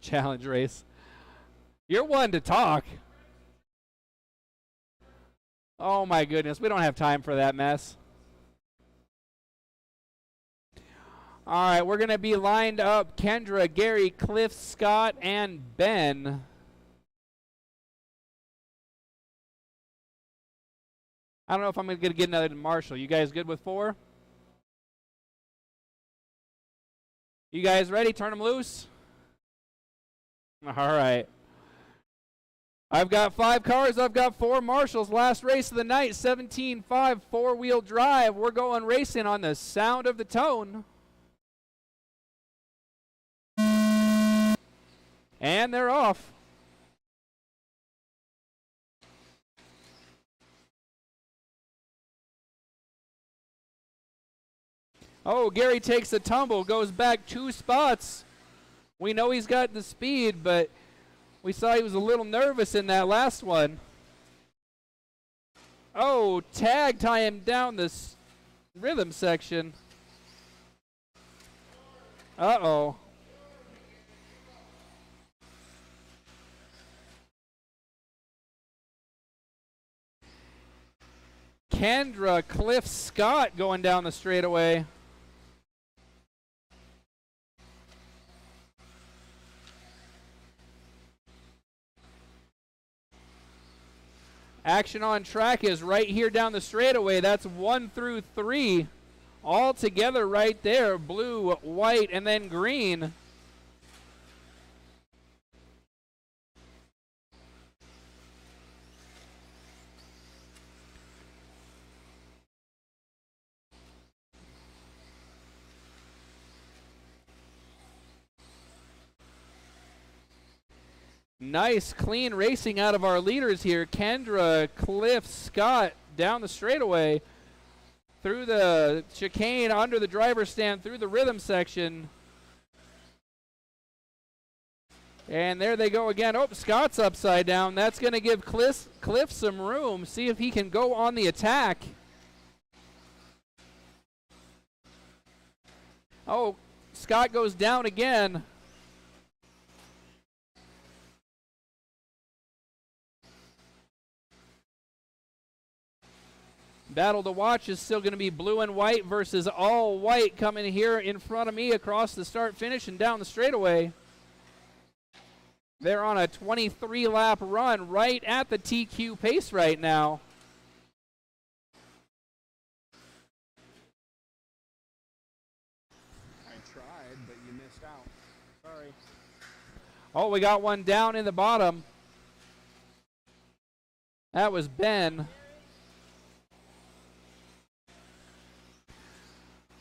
challenge race. You're one to talk. Oh my goodness, we don't have time for that mess. All right, we're going to be lined up. Kendra, Gary, Cliff, Scott, and Ben. I don't know if I'm going to get another Marshall. You guys good with 4? You guys ready? Turn them loose. All right. I've got 5 cars. I've got 4 Marshalls. Last race of the night, 17.5 4-wheel drive. We're going racing on the sound of the tone. And they're off. Oh, Gary takes a tumble, goes back 2 spots. We know he's got the speed, but we saw he was a little nervous in that last one. Oh, tag tie him down this rhythm section. Uh-oh. Kendra, Cliff, Scott going down the straightaway. Action on track is right here down the straightaway. That's 1 through 3 all together right there. Blue, white, and then green. Nice, clean racing out of our leaders here. Kendra, Cliff, Scott down the straightaway, through the chicane, under the driver's stand, through the rhythm section. And there they go again. Oh, Scott's upside down. That's going to give Cliff some room. See if he can go on the attack. Oh, Scott goes down again. Battle to watch is still going to be blue and white versus all white coming here in front of me across the start finish and down the straightaway. They're on a 23-lap run right at the TQ pace right now. I tried, but you missed out. Sorry. Oh, we got one down in the bottom. That was Ben.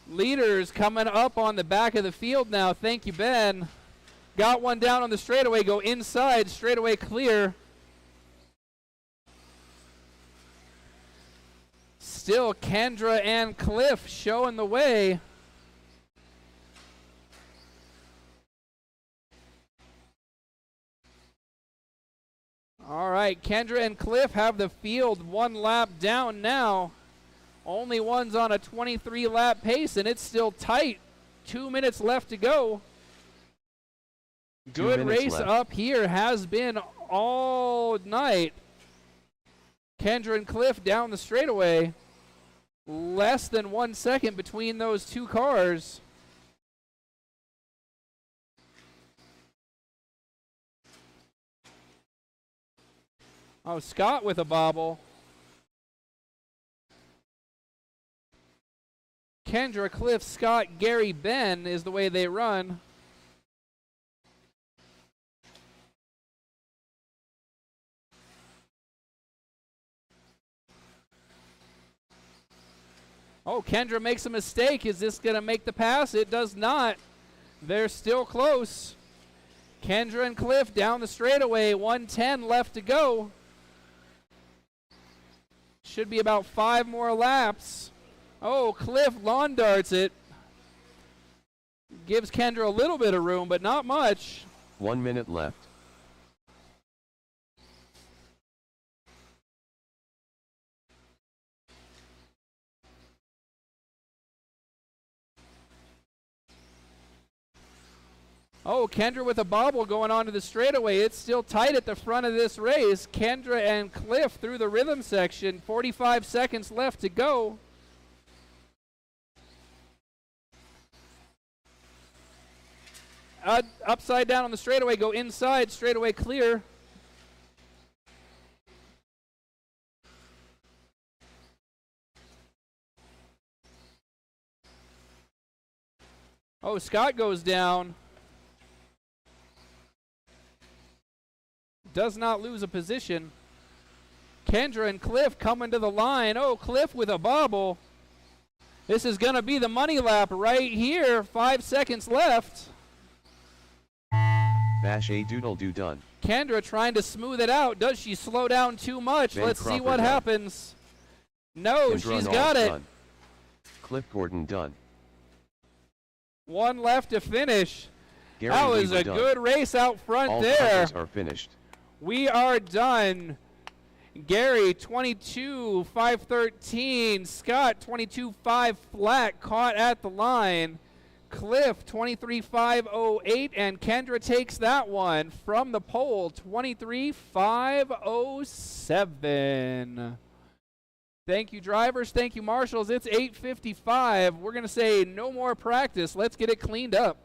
Leaders coming up on the back of the field now. Thank you, Ben. Got one down on the straightaway. Go inside. Straightaway clear. Still Kendra and Cliff showing the way. All right, Kendra and Cliff have the field 1 lap down now. Only one's on a 23-lap pace, and it's still tight. 2 minutes left to go. Good race left. up here, has been all night. Kendra and Cliff down the straightaway. Less than 1 second between those 2 cars. Oh, Scott with a bobble. Kendra, Cliff, Scott, Gary, Ben is the way they run. Oh, Kendra makes a mistake. Is this going to make the pass? It does not. They're still close. Kendra and Cliff down the straightaway. 1:10 left to go. Should be about 5 more laps. Oh, Cliff lawn darts it. Gives Kendra a little bit of room, but not much. 1 minute left. Oh, Kendra with a bobble going onto the straightaway. It's still tight at the front of this race. Kendra and Cliff through the rhythm section. 45 seconds left to go. Upside down on the straightaway, go inside, straightaway clear. Oh, Scott goes down. Does not lose a position. Kendra and Cliff coming to the line. Oh, Cliff with a bobble. This is going to be the money lap right here. 5 seconds left. Bash a doodle do done. Kendra trying to smooth it out. Does she slow down too much? Ben Let's see Cropper what done. happens. No, Kendra she's Knowles got it. done. Cliff Gordon done. One left to finish. Gary That was Weaver a done. good race out front All there. covers are finished. We are done. Gary, 22.513. Scott, 22.5 flat, caught at the line. Cliff, 23.508, and Kendra takes that one from the pole, 23.507. Thank you, drivers. Thank you, marshals. It's 8:55. We're going to say no more practice. Let's get it cleaned up.